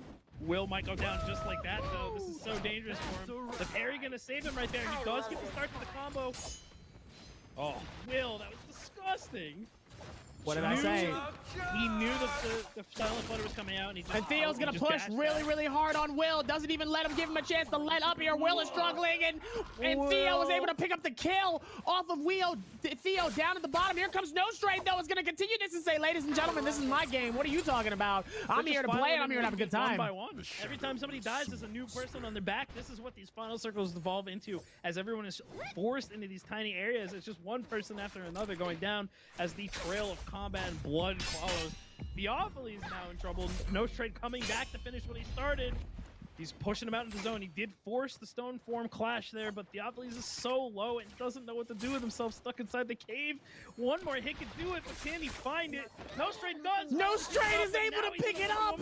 Will might go down just like that, though. This is so dangerous for him. The parry gonna save him right there. He does get the start to the combo. Oh, Will, that was disgusting. What did I say? He knew that the silent flutter was coming out, and Theo's gonna push really hard on Will. Doesn't even let him give him a chance to let up here. Will is struggling, and Theo was able to pick up the kill off of Theo down at the bottom. Here comes No Straight, though. Is gonna continue this and say, ladies and gentlemen, this is my game. What are you talking about? I'm here to play, and I'm here to have a good time. One by one. Every time somebody dies, there's a new person on their back. This is what these final circles devolve into, as everyone is forced into these tiny areas. It's just one person after another going down as the trail of combat and blood follows. Theophilus is now in trouble. No Straight coming back to finish what he started. He's pushing him out into the zone. He did force the stone form clash there, but Theophilus is so low and doesn't know what to do with himself, stuck inside the cave. One more hit can do it, but can he find it? No Straight does. No Straight is able to pick it up.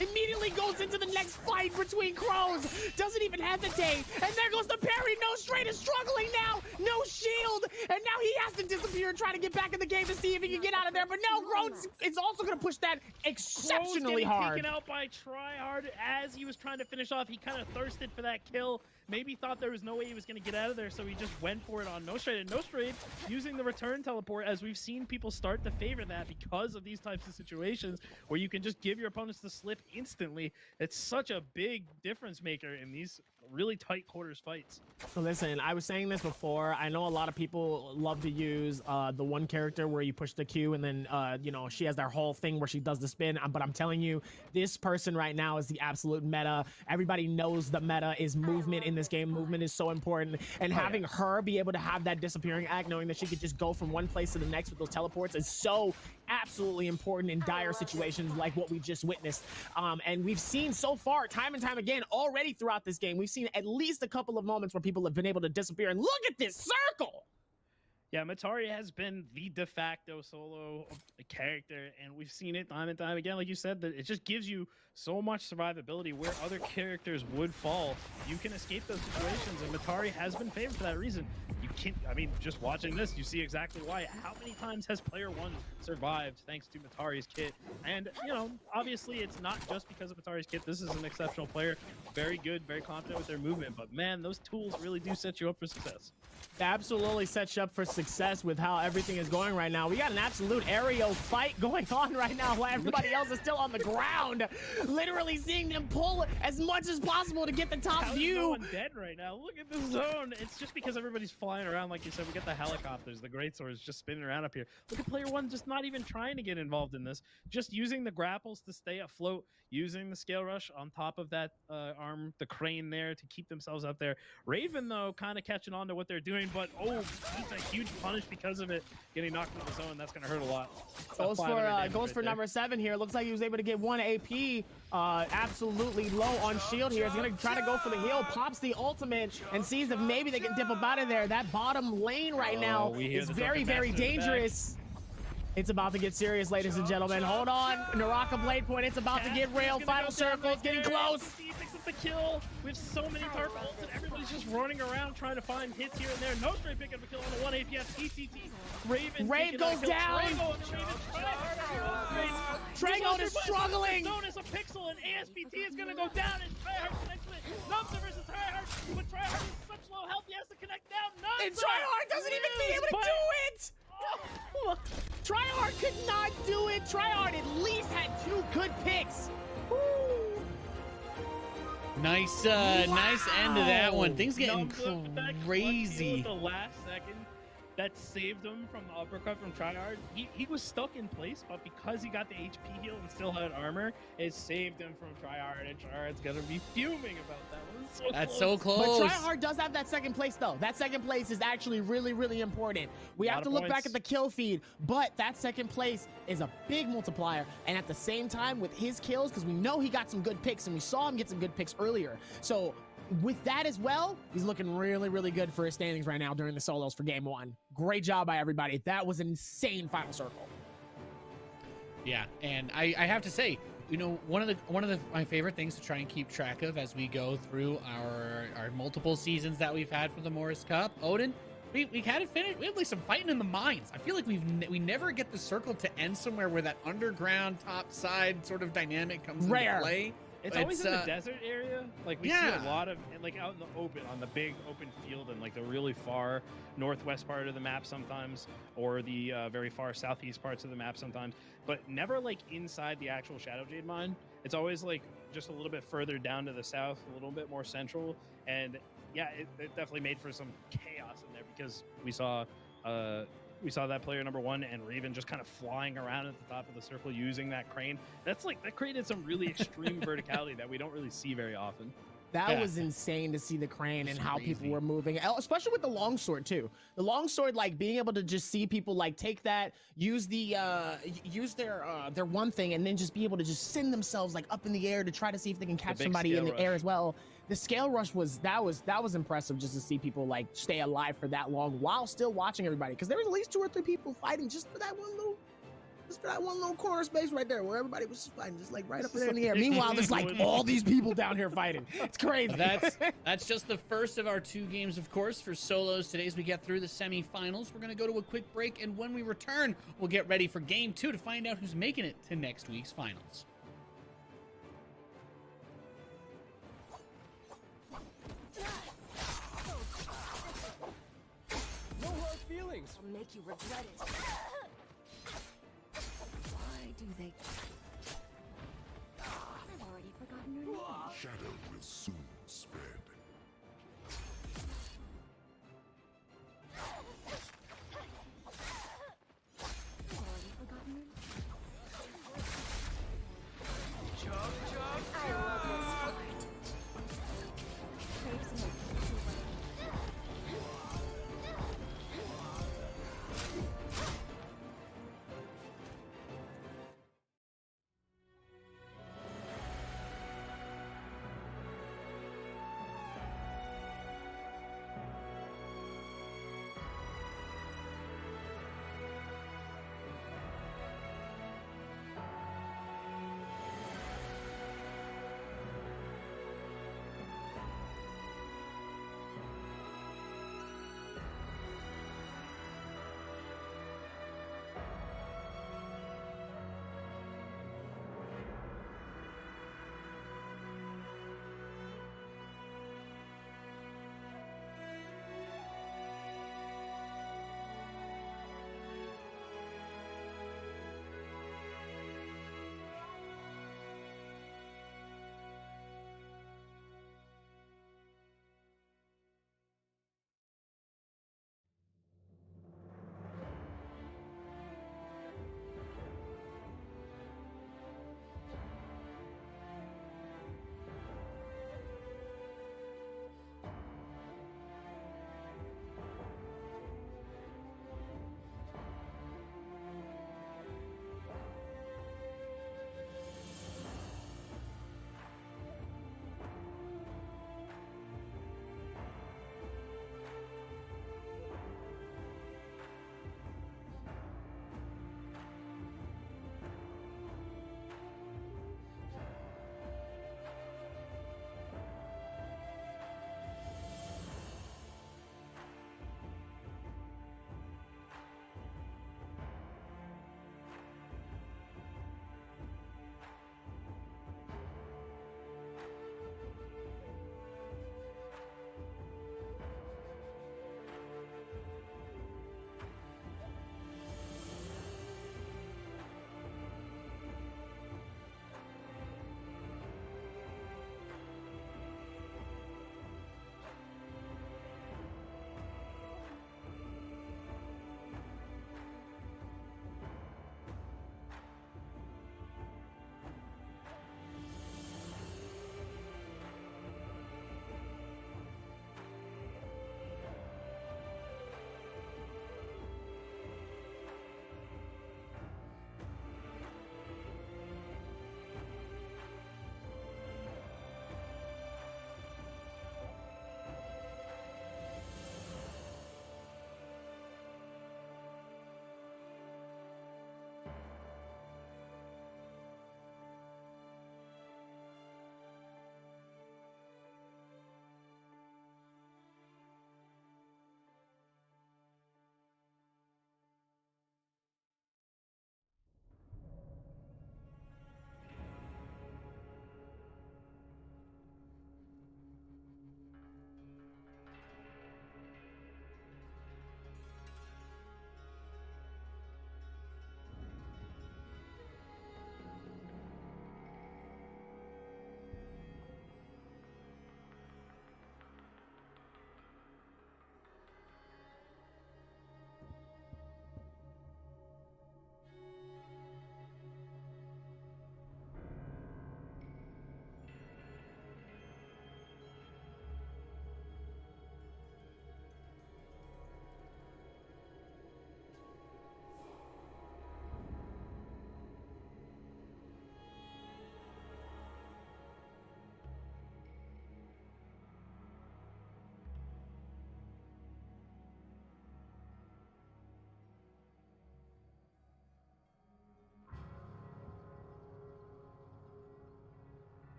Immediately goes into the next fight between crows. Doesn't even hesitate. And there goes the parry. No Straight is struggling now. No shield. And now he has to disappear and try to get back in the game to see if he can get out of there. But no, Crows is also going to push that exceptionally hard. Taken out by Tryhard as he was trying to finish off. He kind of thirsted for that kill. Maybe thought there was no way he was going to get out of there, so he just went for it on No Straight. And No Straight using the return teleport, as we've seen people start to favor that because of these types of situations where you can just give your opponents the slip instantly. It's such a big difference maker in these really tight quarters fights. So listen, I was saying this before. I know a lot of people love to use the one character where you push the Q and then, you know, she has their whole thing where she does the spin. But I'm telling you, this person right now is the absolute meta. Everybody knows the meta is movement in this game. Movement is so important. And having her be able to have that disappearing act, knowing that she could just go from one place to the next with those teleports is so absolutely important in dire situations like what we just witnessed. And we've seen so far, time and time again, already throughout this game, we've seen at least a couple of moments where people have been able to disappear. And look at this circle! Yeah, Matari has been the de facto solo character, and we've seen it time and time again. Like you said, that it just gives you so much survivability where other characters would fall. You can escape those situations, and Matari has been favored for that reason. You can't, I mean, just watching this, you see exactly why. How many times has player one survived thanks to Matari's kit? And, you know, obviously it's not just because of Matari's kit. This is an exceptional player. Very good, very confident with their movement. But, man, those tools really do set you up for success. Absolutely sets you up for success with how everything is going right now. We got an absolute aerial fight going on right now while everybody else is still on the ground. Literally seeing them pull as much as possible to get the top view. No one dead right now. Look at the zone. It's just because everybody's flying around, like you said. We got the helicopters, the great swords just spinning around up here. Look at player one just not even trying to get involved in this. Just using the grapples to stay afloat, using the scale rush on top of that arm, the crane there to keep themselves up there. Raven, though, kind of catching on to what they're doing, but it's a huge punish because of it. Getting knocked into the zone, that's going to hurt a lot. Goes for number 7 here. Looks like he was able to get 1 AP. Absolutely low on shield here. He's going to try to go for the heal. Pops the ultimate and sees if maybe they can dip up out of there. That bottom lane right now is very, very dangerous. It's about to get serious, ladies and gentlemen. Hold on. Naraka BladePoint, it's about to get real. Final circle, it's getting close. He picks up the kill. We have so many tarp ults, and everybody's just running around trying to find hits here and there. No straight picking up a kill on the 1 APS. TTT. Raven goes down. Dragon is struggling. Bonus a pixel, and ASPT is going to go down, and Tryhard connects with it. Numser versus Tryhard, but Tryhard is such low health, he has to connect down. Numser! And Tryhard doesn't even be able to do it! Oh. Tryhard could not do it. Tryhard at least had 2 good picks. Woo. Nice, nice end to that one. Things getting crazy. At the last second, that saved him from the uppercut from Tryhard. He was stuck in place, but because he got the HP heal and still had armor, it saved him from Tryhard, and Tryhard's gonna be fuming about that one. That's so close. But Tryhard does have that second place, though. That second place is actually really, really important. We have to look back at the kill feed, but that second place is a big multiplier. And at the same time, with his kills, because we know he got some good picks, and we saw him get some good picks earlier. So with that as well, he's looking really, really good for his standings right now during the solos for game 1. Great job by everybody. That was an insane final circle. Yeah, and I have to say, you know, one of my favorite things to try and keep track of as we go through our multiple seasons that we've had for the Morus Cup, Odin, we had it finished. We had like some fighting in the mines. I feel like we never get the circle to end somewhere where that underground top side sort of dynamic comes into play. It's always in the desert area. Like, we see a lot of, like, out in the open, on the big open field, and like the really far northwest part of the map sometimes, or the very far southeast parts of the map sometimes, but never like inside the actual Shadow Jade mine. It's always like just a little bit further down to the south, a little bit more central, and yeah, it definitely made for some chaos in there, because we saw that player number 1 and Raven just kind of flying around at the top of the circle using that crane. That created some really extreme verticality that we don't really see very often. That was insane to see the crane and how people were moving, especially with the longsword too. The longsword, like being able to just see people like take that, use their one thing, and then just be able to just send themselves like up in the air to try to see if they can catch somebody in the air as well. The scale rush was impressive, just to see people like stay alive for that long while still watching everybody, because there was at least 2 or 3 people fighting just for that one little corner space right there where everybody was just fighting, just like right up there in the air. Meanwhile, there's like all these people down here fighting. It's crazy. That's just the first of our 2 games, of course, for solos. Today, as we get through the semifinals, we're going to go to a quick break, and when we return, we'll get ready for game 2 to find out who's making it to next week's finals. No hard feelings. Will make you regret it. Why do they? I've already forgotten her name. Shadow will soon spread. I've already forgotten her name. I love this part. Crepes and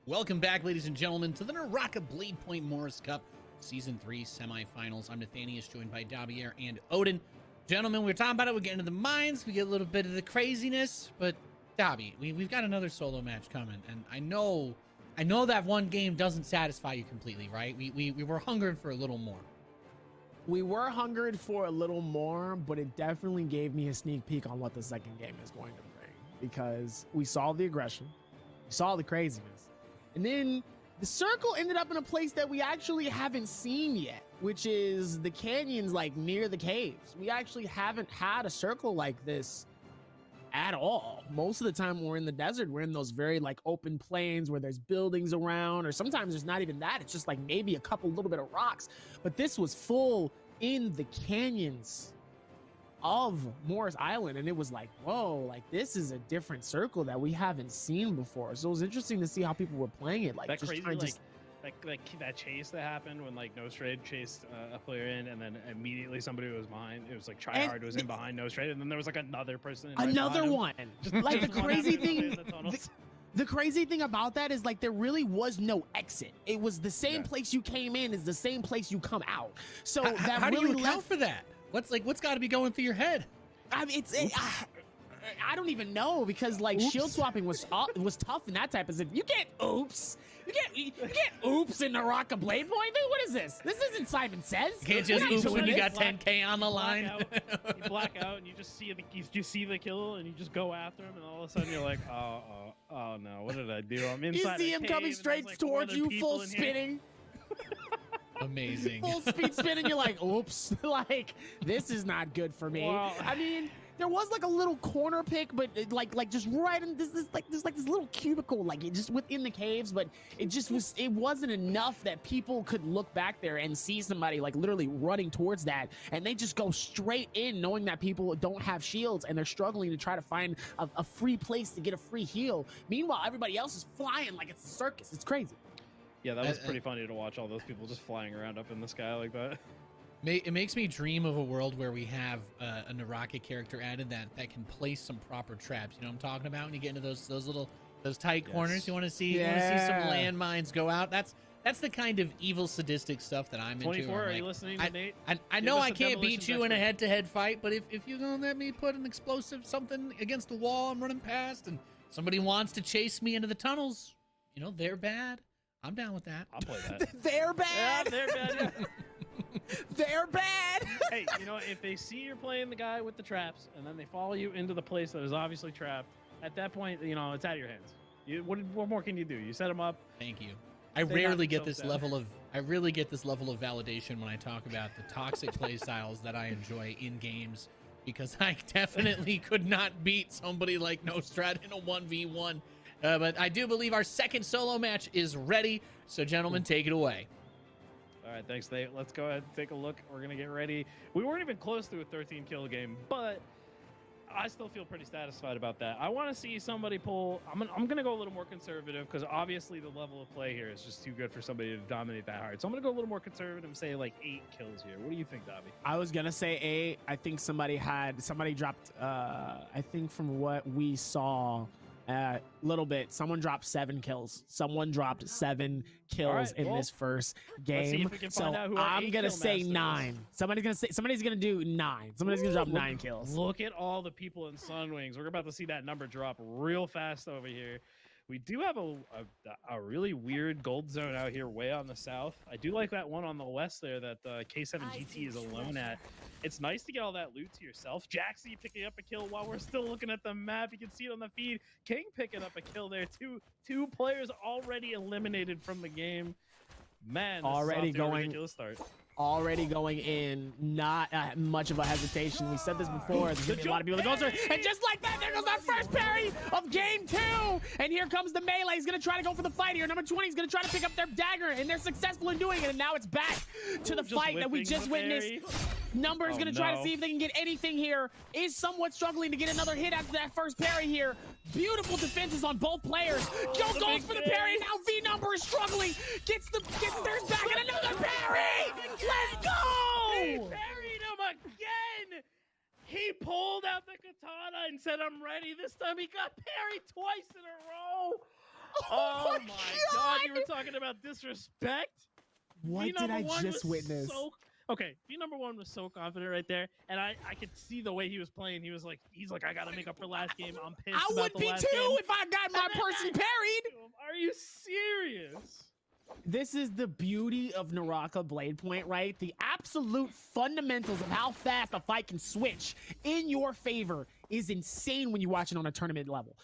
Welcome back, ladies and gentlemen, to the Naraka BladePoint Morus Cup Season 3 semifinals. I'm Nathanius, joined by Dabier and Odin. Gentlemen, we were talking about it. We get into the mines. We get a little bit of the craziness. But, Dabi, we've got another solo match coming. And I know that one game doesn't satisfy you completely, right? We were hungering for a little more. We were hungered for a little more, but it definitely gave me a sneak peek on what the second game is going to bring. Because we saw the aggression. We saw the craziness. And then the circle ended up in a place that we actually haven't seen yet, which is the canyons, like near the caves. We actually haven't had a circle like this at all. Most of the time we're in the desert, we're in those very like open plains where there's buildings around, or sometimes there's not even that. It's just like maybe a couple little bit of rocks. But this was full in the canyons of Morus Island, and it was like, whoa, like this is a different circle that we haven't seen before. So it was interesting to see how people were playing it, like That just crazy, trying to like that chase that happened when like No Strade chased a player in, and then immediately somebody was behind. It was like Tryhard was in behind No Strade, and then there was like another person. Right another behind him. one. Just Like the going crazy after him in thing. the tunnels. The crazy thing about that is like there really was no exit. It was the same Yeah. place you came in is the same place you come out. So that How do really you account for that? What's got to be going through your head? I mean, I don't even know, because like shield swapping was tough in that type of thing. You can't oops. You can't oops in Naraka BladePoint. Dude, what is this? This isn't Simon Says. You can't just We're not oops doing when you this. got 10K on the line. You black out, and you just see the kill, and you just go after him, and all of a sudden you're like, oh no, what did I do? I'm You inside. see a him cave, coming and straight there's, like, towards other you, people full in here. spinning. Amazing. Full speed spinning. You're like, oops, like this is not good for me. Wow. I mean, there was like a little corner pick, but like just right in this this little cubicle, like it just within the caves, but it wasn't enough that people could look back there and see somebody like literally running towards that, and they just go straight in knowing that people don't have shields and they're struggling to try to find a free place to get a free heal. Meanwhile, everybody else is flying like it's a circus. It's crazy. Yeah, that was pretty funny to watch all those people just flying around up in the sky like that. It makes me dream of a world where we have a Naraka character added that can place some proper traps. You know what I'm talking about? When you get into those tight corners, you want to see some landmines go out. That's the kind of evil, sadistic stuff that I'm 24, into. I'm are like, you listening to Nate? I Give know us I a can't beat demolition you in a vector. head-to-head fight, but if you're gonna let me put an explosive something against the wall I'm running past, and somebody wants to chase me into the tunnels, they're bad. I'm down with that. I'll play that. They're bad. Yeah, they're bad. Yeah. They're bad. Hey, if they see you're playing the guy with the traps, and then they follow you into the place that is obviously trapped, at that point, it's out of your hands. What more can you do? You set them up. Thank you. I They rarely knock get this themselves level of validation when I talk about the toxic play styles that I enjoy in games, because I definitely could not beat somebody like Nostrad in a 1v1. But I do believe our second solo match is ready. So, gentlemen, take it away. All right, thanks, Nate. Let's go ahead and take a look. We're gonna get ready. We weren't even close to a 13 kill game, but I still feel pretty satisfied about that. I want to see somebody pull. I'm gonna go a little more conservative, because obviously the level of play here is just too good for somebody to dominate that hard. So I'm gonna go a little more conservative and say like 8 kills here. What do you think, Dabi? I was gonna say 8. I think somebody dropped. I think from what we saw, little bit. Someone dropped 7 kills. Someone dropped 7 kills right, in well, this first let's see game. if we can So find out who our I'm 8 gonna kill say master is. 9. Somebody's gonna do 9. Somebody's gonna drop 9 kills. Look at all the people in Sunwings. We're about to see that number drop real fast over here. We do have a really weird gold zone out here way on the south. I do like that one on the west there that K7 GT is alone at. It's nice to get all that loot to yourself. Jaxie picking up a kill while we're still looking at the map. You can see it on the feed. King picking up a kill there. Two players already eliminated from the game. Man, this Already is off to a going- ridiculous start. Already going in, not much of a hesitation. We said this before. There's gonna be a lot of people that go through, and just like that, there goes that first parry of game 2. And here comes the melee. He's gonna try to go for the fight here. Number 20 is gonna try to pick up their dagger, and they're successful in doing it. And now it's back to the fight that we whipping just the witnessed. parry. Number is Oh, going to try to no. see if they can get anything here. Is somewhat struggling to get another hit after that first parry here. Beautiful defenses on both players. Joe the goes big for the parry. parry. Now V number is struggling. Gets theirs back and another parry. Let's He go. parried him again. He pulled out the katana and said, "I'm ready." This time he got parried twice in a row. Oh my god, you were talking about disrespect? What V did I number one just was witness? Okay, V number one was so confident right there, and I could see the way he was playing. He's like, I gotta make up for last game. I'm pissed. I about would the be last too game. if I got my person parried. Are you serious? This is the beauty of Naraka BladePoint, right? The absolute fundamentals of how fast a fight can switch in your favor is insane when you watch it on a tournament level.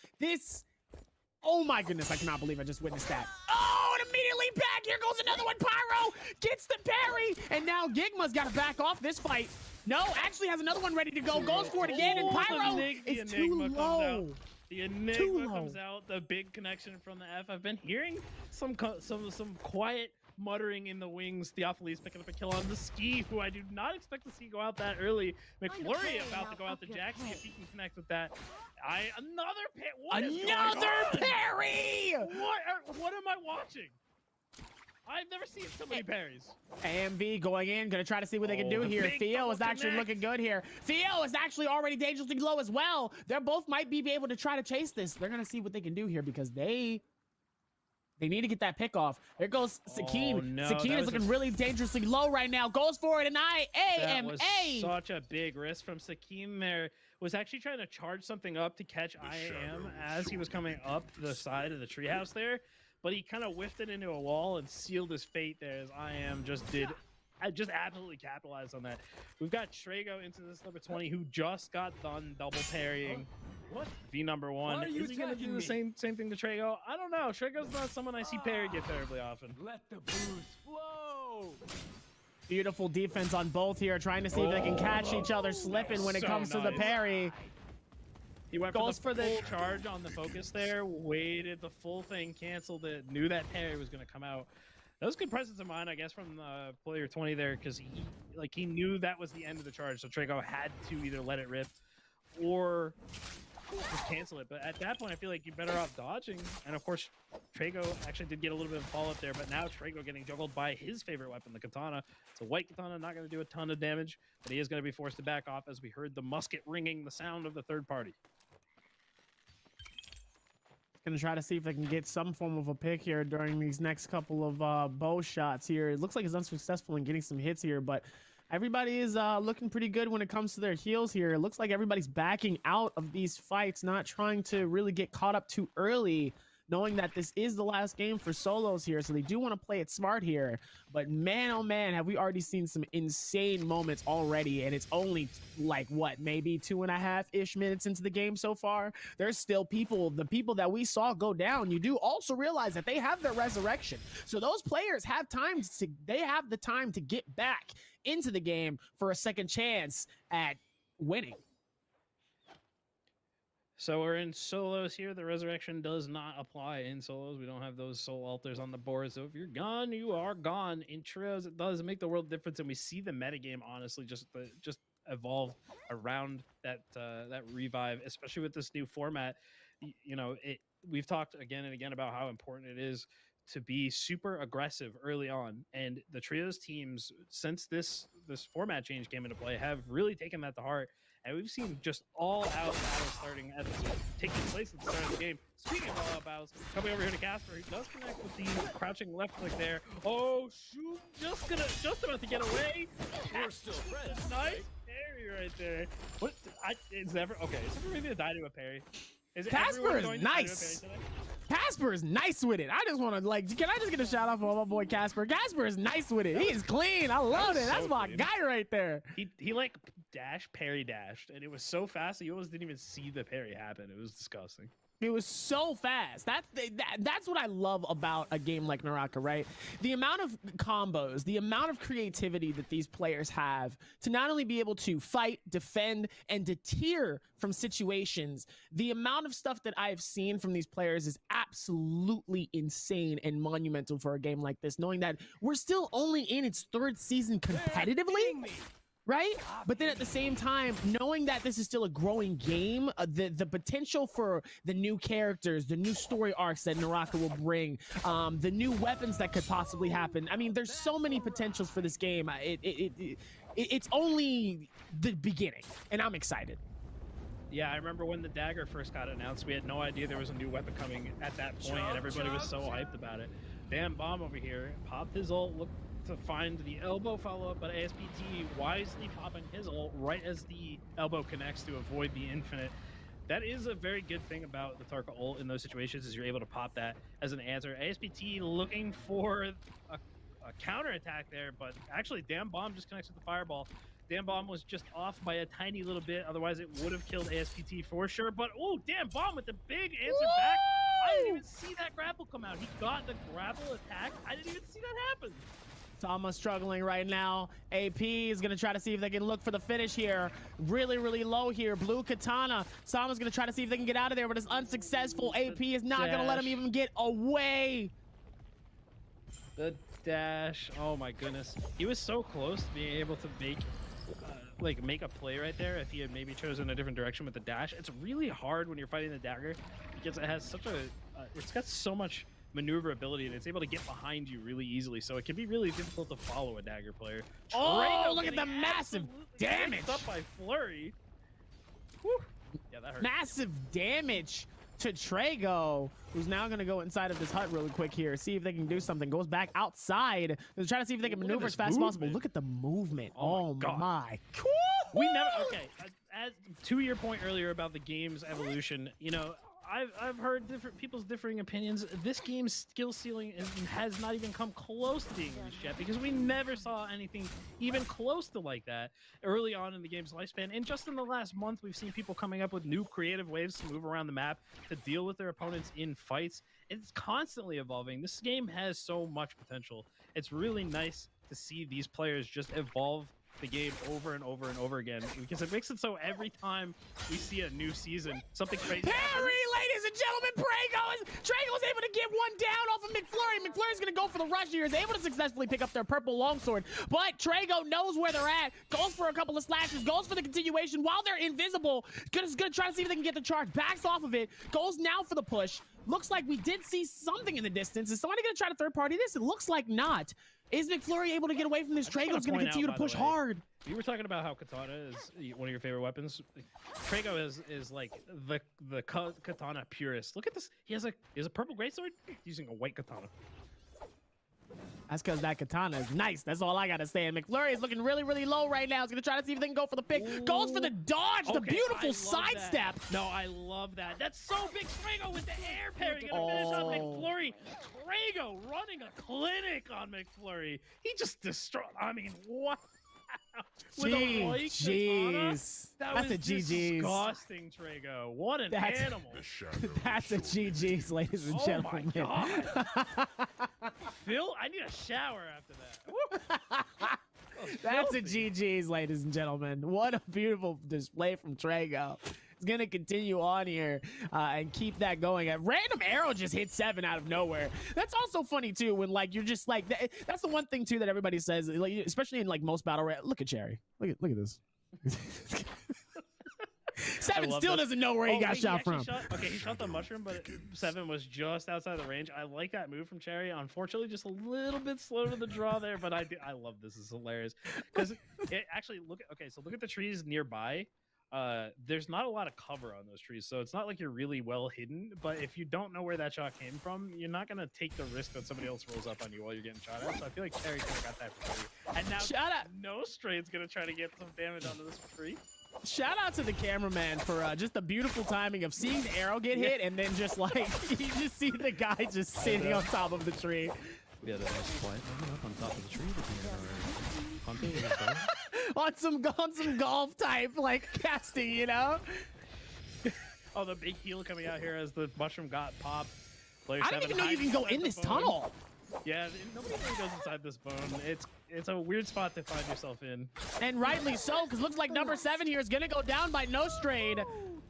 Oh my goodness, I cannot believe I just witnessed that. Oh, and immediately back. Here goes another one. Pyro gets the parry. And now Gigma's got to back off this fight. No, actually has another one ready to go. Goes for it again, and Pyro is too low. The Enigma comes out, the big connection from the F. I've been hearing some quiet muttering in the wings. Theophilus picking up a kill on the Ski, who I do not expect to see go out that early. McFlurry about to go out the Jack, see if he can connect with that. Another parry! What am I watching? I've never seen so many parries. AMV going in, gonna try to see what they can do here. Theo is actually looking good here. Theo is actually already dangerously low as well. They're both might be able to try to chase this. They're gonna see what they can do here because they need to get that pick off. There goes Sakeen. Oh, no, Sakeen is looking really dangerously low right now. Goes for it, and That was such a big risk from Sakeen there. Was actually trying to charge something up to catch IAM as he was coming up the side of the treehouse there. But he kind of whiffed it into a wall and sealed his fate there as IAM just absolutely capitalized on that. We've got Trago into this number 20 who just got done double parrying. What? V number one. Is he gonna do the same thing to Trago? I don't know. Trago's not someone I see parried get terribly often. Let the booze flow. Beautiful defense on both here, trying to see if they can catch each other slipping when it comes to the parry. He went for the full charge on the focus there, waited the full thing, canceled it, knew that parry was going to come out. That was good presence of mind, I guess, from player 20 there, because he knew that was the end of the charge, so Trago had to either let it rip or just cancel it. But at that point, I feel like you're better off dodging. And of course, Trago actually did get a little bit of follow-up there, but now Trago getting juggled by his favorite weapon, the katana. It's a white katana, not going to do a ton of damage, but he is going to be forced to back off as we heard the musket ringing, the sound of the third party. Gonna try to see if they can get some form of a pick here during these next couple of bow shots here. It looks like it's unsuccessful in getting some hits here, but everybody is looking pretty good when it comes to their heals here. It looks like everybody's backing out of these fights, not trying to really get caught up too early, knowing that this is the last game for solos here, so they do want to play it smart here. But man, oh man, have we already seen some insane moments already, and it's only like, what, maybe 2.5-ish minutes into the game so far? There's still the people that we saw go down. You do also realize that they have their resurrection. So those players have the time to get back into the game for a second chance at winning. So we're in solos here. The resurrection does not apply in solos. We don't have those soul altars on the board. So if you're gone, you are gone. In trios, it does make the world difference, and we see the metagame honestly just evolve around that revive, especially with this new format. We've talked again and again about how important it is to be super aggressive early on, and the trios teams, since this format change came into play, have really taken that to heart. And we've seen just all-out battles taking place at the start of the game. Speaking of all-out battles, coming over here to Casper, he does connect with the crouching left click there. Oh shoot! Just about to get away. We're still friends. Nice parry right there. What? Is ever maybe a die to a parry? Casper is nice. Casper is nice with it. I just want to can I just get a shout out for my boy Casper? Casper is nice with it. He is clean. I love it. That's my guy right there. He like parry dashed, and it was so fast that you almost didn't even see the parry happen. It was disgusting. It was so fast. That's what I love about a game like Naraka, right? The amount of combos, the amount of creativity that these players have to not only be able to fight, defend, and deter from situations. The amount of stuff that I've seen from these players is absolutely insane and monumental for a game like this, knowing that we're still only in its third season competitively. Right? But then at the same time, knowing that this is still a growing game, the potential for the new characters, the new story arcs that Naraka will bring, the new weapons that could possibly happen. I mean, there's so many potentials for this game. It's only the beginning, and I'm excited. Yeah, I remember when the dagger first got announced, we had no idea there was a new weapon coming at that point, and everybody was so hyped about it. Damn Bomb over here popped his ult, looked to find the elbow follow-up, but ASPT wisely popping his ult right as the elbow connects to avoid the infinite. That is a very good thing about the Tarka ult in those situations, is you're able to pop that as an answer. ASPT looking for a counterattack there, but actually Damn Bomb just connects with the fireball. Damn Bomb was just off by a tiny little bit, otherwise it would have killed ASPT for sure. But oh, Damn Bomb with the big answer back. I didn't even see that grapple come out. He got the grapple attack. I didn't even see that happen. Sama struggling right now. AP is going to try to see if they can look for the finish here. Really, really low here. Blue Katana. Sama's going to try to see if they can get out of there, but it's unsuccessful. AP is not going to let him even get away. The dash. Oh my goodness. He was so close to being able to make a play right there if he had maybe chosen a different direction with the dash. It's really hard when you're fighting the dagger because it has such a it's got so much maneuverability and it's able to get behind you really easily, so it can be really difficult to follow a dagger player. Oh, look at the massive damage up by Flurry. Whew. Yeah, that hurt. Massive damage to Trago, who's now going to go inside of this hut really quick here, see if they can do something. Goes back outside. They're trying to see if they can maneuver as fast as possible. Look at the movement. Oh my. We never, okay, as to your point earlier about the game's evolution, you know, I've heard different people's differing opinions. This game's skill ceiling has not even come close to being reached yet, because we never saw anything even close to like that early on in the game's lifespan. And just in the last month, we've seen people coming up with new creative ways to move around the map, to deal with their opponents in fights. It's constantly evolving. This game has so much potential. It's really nice to see these players just evolve the game over and over and over again, because it makes it so every time we see a new season, something crazy Parry, happens. ladies and gentlemen, Trago was able to get one down off of McFlurry. McFlurry's gonna go for the rush here. Is able to successfully pick up their purple longsword, but Trago knows where they're at, goes for a couple of slashes, goes for the continuation while they're invisible, gonna try to see if they can get the charge, backs off of it, goes now for the push. Looks like we did see something in the distance. Is somebody gonna try to third party this? It looks like not. Is McFlurry able to get away from this? Trago's going to continue to push hard. You were talking about how Katana is one of your favorite weapons. Trago is like the Katana purist. Look at this. He has a purple greatsword using a white Katana. That's because that Katana is nice. That's all I got to say. And McFlurry is looking really, really low right now. He's going to try to see if they can go for the pick. Ooh. Goes for the dodge, the beautiful sidestep. No, I love that. That's so big. Trago with the air parry. Going to finish on McFlurry. Trago running a clinic on McFlurry. He just destroyed. I mean, what? Jeez. That's a GG's. Disgusting, Trago. What an animal. That's a GG's, ladies and gentlemen. Oh my God. Phil, I need a shower after that. That's a GG's, ladies and gentlemen. What a beautiful display from Trago. He's going to continue on here and keep that going. A random arrow just hit 7 out of nowhere. That's also funny, too, when, like, you're just, like, that's the one thing, too, that everybody says, like, especially in, like, most battle royale. Look at Cherry. Look at this. 7 still doesn't know where he got shot from. He shot the mushroom, but 7 was just outside the range. I like that move from Cherry. Unfortunately, just a little bit slow to the draw there, but I love this. It's hilarious. Because it actually, look at the trees nearby. There's not a lot of cover on those trees, so it's not like you're really well hidden, but if you don't know where that shot came from, you're not going to take the risk that somebody else rolls up on you while you're getting shot at. So I feel like Terry could have got that for you. And now No Strain's going to try to get some damage onto this tree. Shout out to the cameraman for just the beautiful timing of seeing the arrow get hit, and then just like you just see the guy just sitting on top of the tree. We had a nice flight up on top of the tree. on some golf type like casting, you know. Oh, the big heal coming out here as the mushroom got popped. I didn't even know you can go in this tunnel. Yeah, nobody really goes inside this bone. It's a weird spot to find yourself in. And rightly so, because looks like number 7 here is going to go down by No Strain.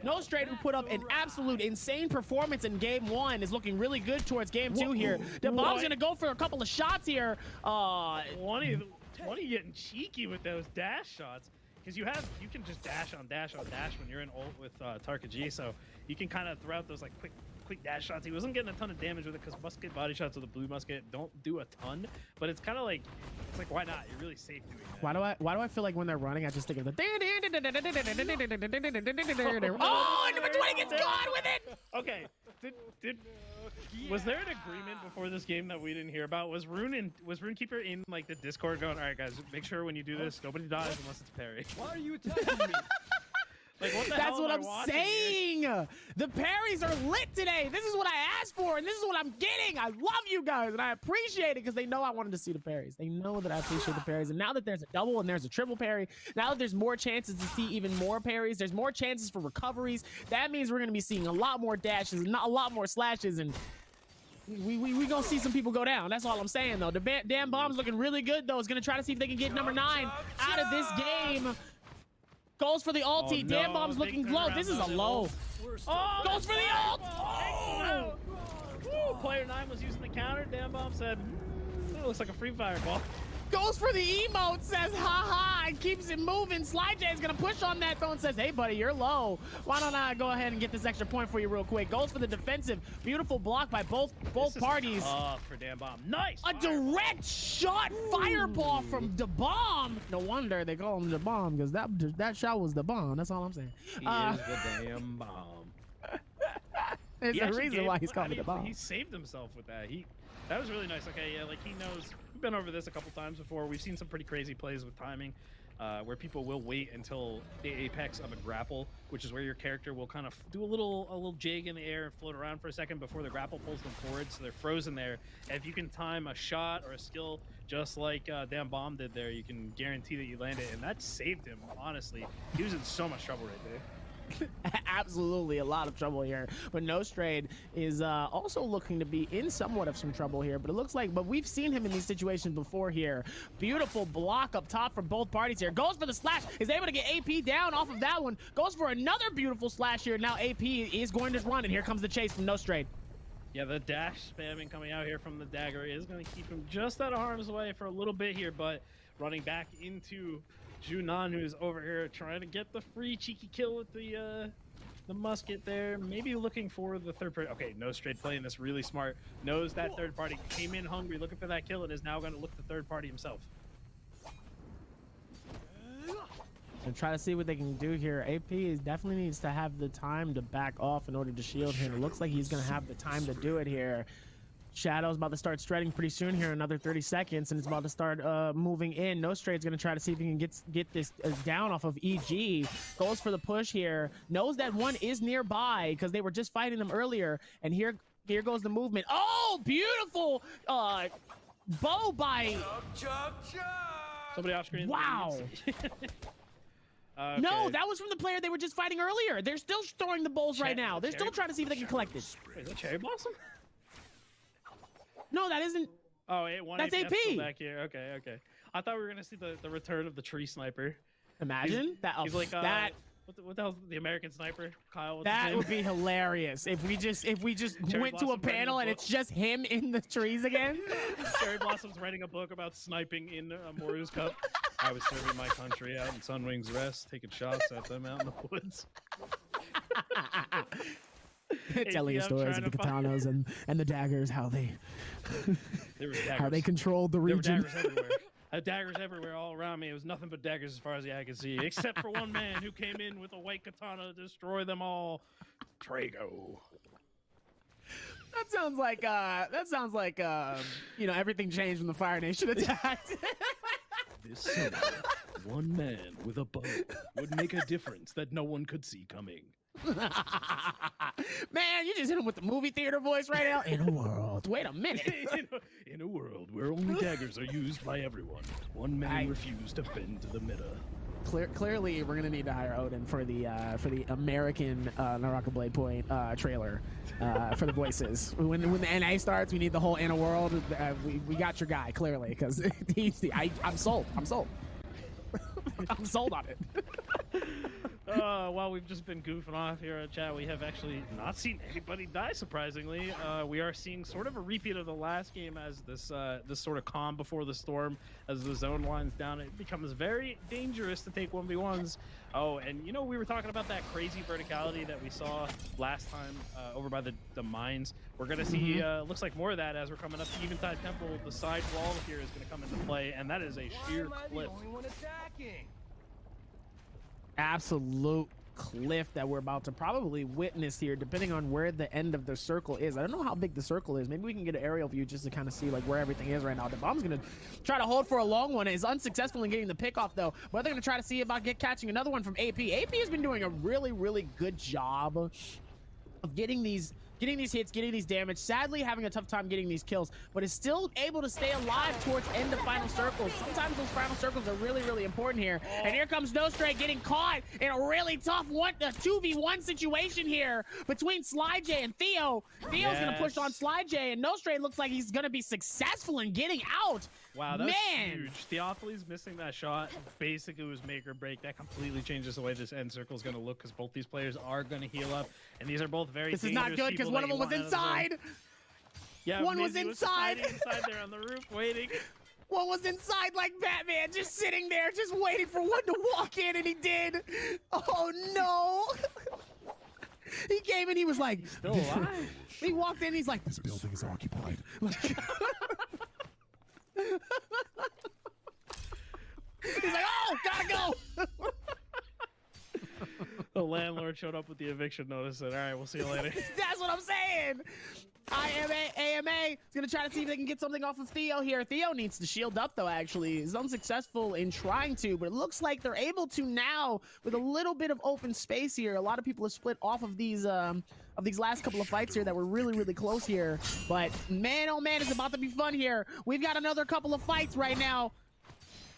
No Strain, who put up an absolute insane performance in game 1, is looking really good towards game 2 here. The Bomb's going to go for a couple of shots here. 20 getting cheeky with those dash shots. because you can just dash on dash when you're in ult with Tarka-G, so you can kind of throw out those like quick dash shots. He wasn't getting a ton of damage with it because musket body shots with the blue musket don't do a ton, but it's kind of like, it's like, why not? You're really safe doing that. Why do I feel like when they're running, I just think of the oh, number 20 gets gone with it. Okay, was there an agreement before this game that we didn't hear about? Was Rune Keeper in like the Discord going, all right guys, make sure when you do this, nobody dies unless it's parry. Why are you attacking me? Like, what the That's hell what am I'm I watching saying. here? The parries are lit today. This is what I asked for, and this is what I'm getting. I love you guys, and I appreciate it because they know I wanted to see the parries. They know that I appreciate the parries, and now that there's a double and there's a triple parry, now that there's more chances to see even more parries, there's more chances for recoveries. That means we're going to be seeing a lot more dashes, and not a lot more slashes, and we gonna see some people go down. That's all I'm saying, though. The damn bomb's looking really good, though. It's gonna try to see if they can get number 9 out of this game. Goes for the ulti. Oh, Damn no, bomb's big looking turn low. around This is a though. low. Oh, Goes for the ult. Oh! Woo, player 9 was using the counter. Damn bomb said, "That looks like a free fire ball." Goes for the emote, says haha, and keeps it moving. SlyJ is gonna push on that though and says, hey buddy, you're low. Why don't I go ahead and get this extra point for you real quick? Goes for the defensive. Beautiful block by both parties. For Damn bomb. Nice. A direct shot fireball from the bomb. No wonder they call him the bomb, because that shot was the bomb. That's all I'm saying. He is the damn bomb. There's He a actually reason why he's called it the bomb. He saved himself with that. That was really nice. Okay, yeah, like he knows. We've been over this a couple times before. We've seen some pretty crazy plays with timing, where people will wait until the apex of a grapple, which is where your character will kind of do a little jig in the air and float around for a second before the grapple pulls them forward, so they're frozen there. And if you can time a shot or a skill just like Damn Bomb did there, you can guarantee that you land it, and that saved him. Honestly, he was in so much trouble right there. Absolutely a lot of trouble here, but Nostrade is also looking to be in somewhat of some trouble here, but it looks like, but we've seen him in these situations before here. Beautiful block up top from both parties here. Goes for the slash, is able to get AP down off of that one. Goes for another beautiful slash here. Now AP is going to run, and here comes the chase from Nostrade. Yeah, the dash spamming coming out here from the dagger is going to keep him just out of harm's way for a little bit here, but running back into Junan, who's over here trying to get the free cheeky kill with the musket there. Maybe looking for the third party. Okay, Nostrade playing this really smart. Knows that third party came in hungry, looking for that kill, and is now going to look the third party himself. And try to see what they can do here. AP definitely needs to have the time to back off in order to shield him. It looks like he's going to have the time to do it here. Shadow's about to start stretching pretty soon here, another 30 seconds, and it's about to start moving in. Nostrade's going to try to see if he can get this down off of EG. Goes for the push here. Knows that one is nearby because they were just fighting them earlier. And here goes the movement. Oh, beautiful bow by... Somebody off screen. Wow. Okay. No, that was from the player they were just fighting earlier. They're still throwing the bowls right now. They're still trying to see if they can collect it. Wait, is that Cherry Blossom? No, that isn't. Oh, wait, one That's AP. AP. Back here. Okay, okay. I thought we were gonna see the return of the tree sniper. Imagine that. He's like that. What the hell's the American sniper? Kyle. What's That his name? would be hilarious if we just Cherry went to a Blossom writing panel a and book. it's just him in the trees again. Cherry Blossom's writing a book about sniping in Morus Cup. I was serving my country out in Sunwing's Rest, taking shots at them out in the woods. Telling you APM stories of trying the to find- katanas and the daggers, how they There were how they daggers. controlled the There were region. daggers everywhere. I had daggers everywhere all around me. It was nothing but daggers as far as the eye could see, except for one man who came in with a white katana to destroy them all. Trago. That sounds like you know, everything changed when the Fire Nation attacked. This summer, one man with a bow would make a difference that no one could see coming. Man, you just hit him with the movie theater voice right now. In a world. Wait a minute. In a world where only daggers are used by everyone, one man refused to bend to the meta. Clearly, we're gonna need to hire Odin for the American Naraka BladePoint trailer for the voices. When the NA starts, we need the whole In a World. We got your guy clearly because I'm sold. I'm sold. I'm sold on it. While we've just been goofing off here at chat, we have actually not seen anybody die, surprisingly. We are seeing sort of a repeat of the last game as this sort of calm before the storm, as the zone winds down. It becomes very dangerous to take 1v1s. Oh, and you know, we were talking about that crazy verticality that we saw last time over by the mines. We're going to see, looks like more of that as we're coming up to Eventide Temple. The side wall here is going to come into play, and that is a sheer cliff. Absolute cliff that we're about to probably witness here, depending on where the end of the circle is. I don't know how big the circle is. Maybe we can get an aerial view just to kind of see like where everything is right now. The bomb's gonna try to hold for a long one. Is unsuccessful in getting the pick off though, but they're gonna try to see about catching another one from AP. AP has been doing a really good job of getting these hits, getting these damage. Sadly, having a tough time getting these kills, but is still able to stay alive towards end of final circles. Sometimes those final circles are really important here. And here comes Nostray getting caught in a really tough 2v1 situation here between Sly J and Theo. Theo's gonna push on Sly J, and Nostray looks like he's gonna be successful in getting out. Wow, that's huge. Theophilus missing that shot basically was make or break. That completely changes the way this end circle is going to look, because both these players are going to heal up, and these are both very This is not good because one of them was inside. Yeah, one was inside. Inside there on the roof waiting. One was inside like Batman, just sitting there, just waiting for one to walk in, and he did. Oh no. He came and he was like, he's still alive. He walked in, he's like, This building is occupied. He's like, oh, gotta go. The landlord showed up with the eviction notice and all right, we'll see you later. That's what I'm saying. AMA is gonna try to see if they can get something off of Theo here. Theo needs to shield up though, actually. He's unsuccessful in trying to, but it looks like they're able to now with a little bit of open space here. A lot of people have split off of these last couple of fights here that were really close here. But man, oh man, it's about to be fun here. We've got another couple of fights right now.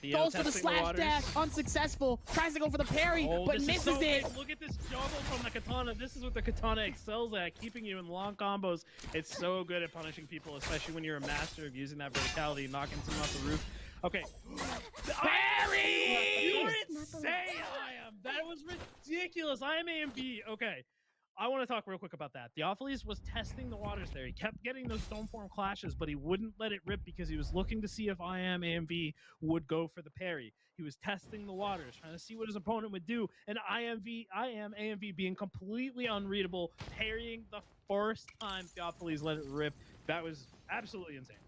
Theo goes for the slash dash, unsuccessful. Tries to go for the parry, but misses it. Look at this juggle from the katana. This is what the katana excels at, keeping you in long combos. It's so good at punishing people, especially when you're a master of using that verticality, knocking someone off the roof. Okay. Parry! You're insane, I am. That was ridiculous. I am A and B. Okay. I want to talk real quick about that. Theophilus was testing the waters there. He kept getting those stone form clashes, but he wouldn't let it rip because he was looking to see if I am AMV would go for the parry. He was testing the waters, trying to see what his opponent would do. And I am AMV being completely unreadable, parrying the first time Theophilus let it rip. That was absolutely insane.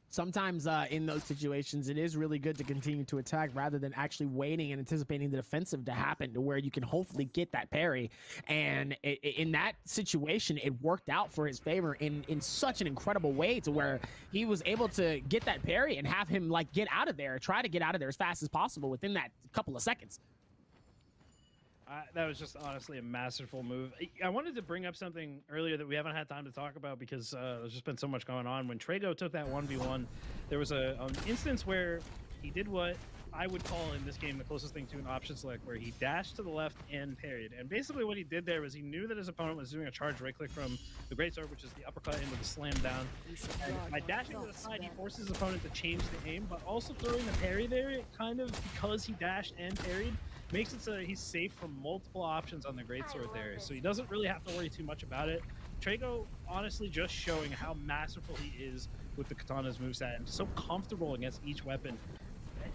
Sometimes in those situations, it is really good to continue to attack rather than actually waiting and anticipating the defensive to happen to where you can hopefully get that parry. And in that situation, it worked out for his favor in such an incredible way to where he was able to get that parry and have him like get out of there, try to get out of there as fast as possible within that couple of seconds. That was just honestly a masterful move. I wanted to bring up something earlier that we haven't had time to talk about because there's just been so much going on. When Trago took that 1v1, there was an instance where he did what I would call in this game the closest thing to an option select, where he dashed to the left and parried. And basically what he did there was he knew that his opponent was doing a charge right click from the greatsword, which is the uppercut into the slam down. And by dashing to the side, he forces his opponent to change the aim, but also throwing the parry there, it kind of, because he dashed and parried, makes it so that he's safe from multiple options on the greatsword there, so he doesn't really have to worry too much about it. Trago honestly just showing how masterful he is with the katana's moveset and so comfortable against each weapon.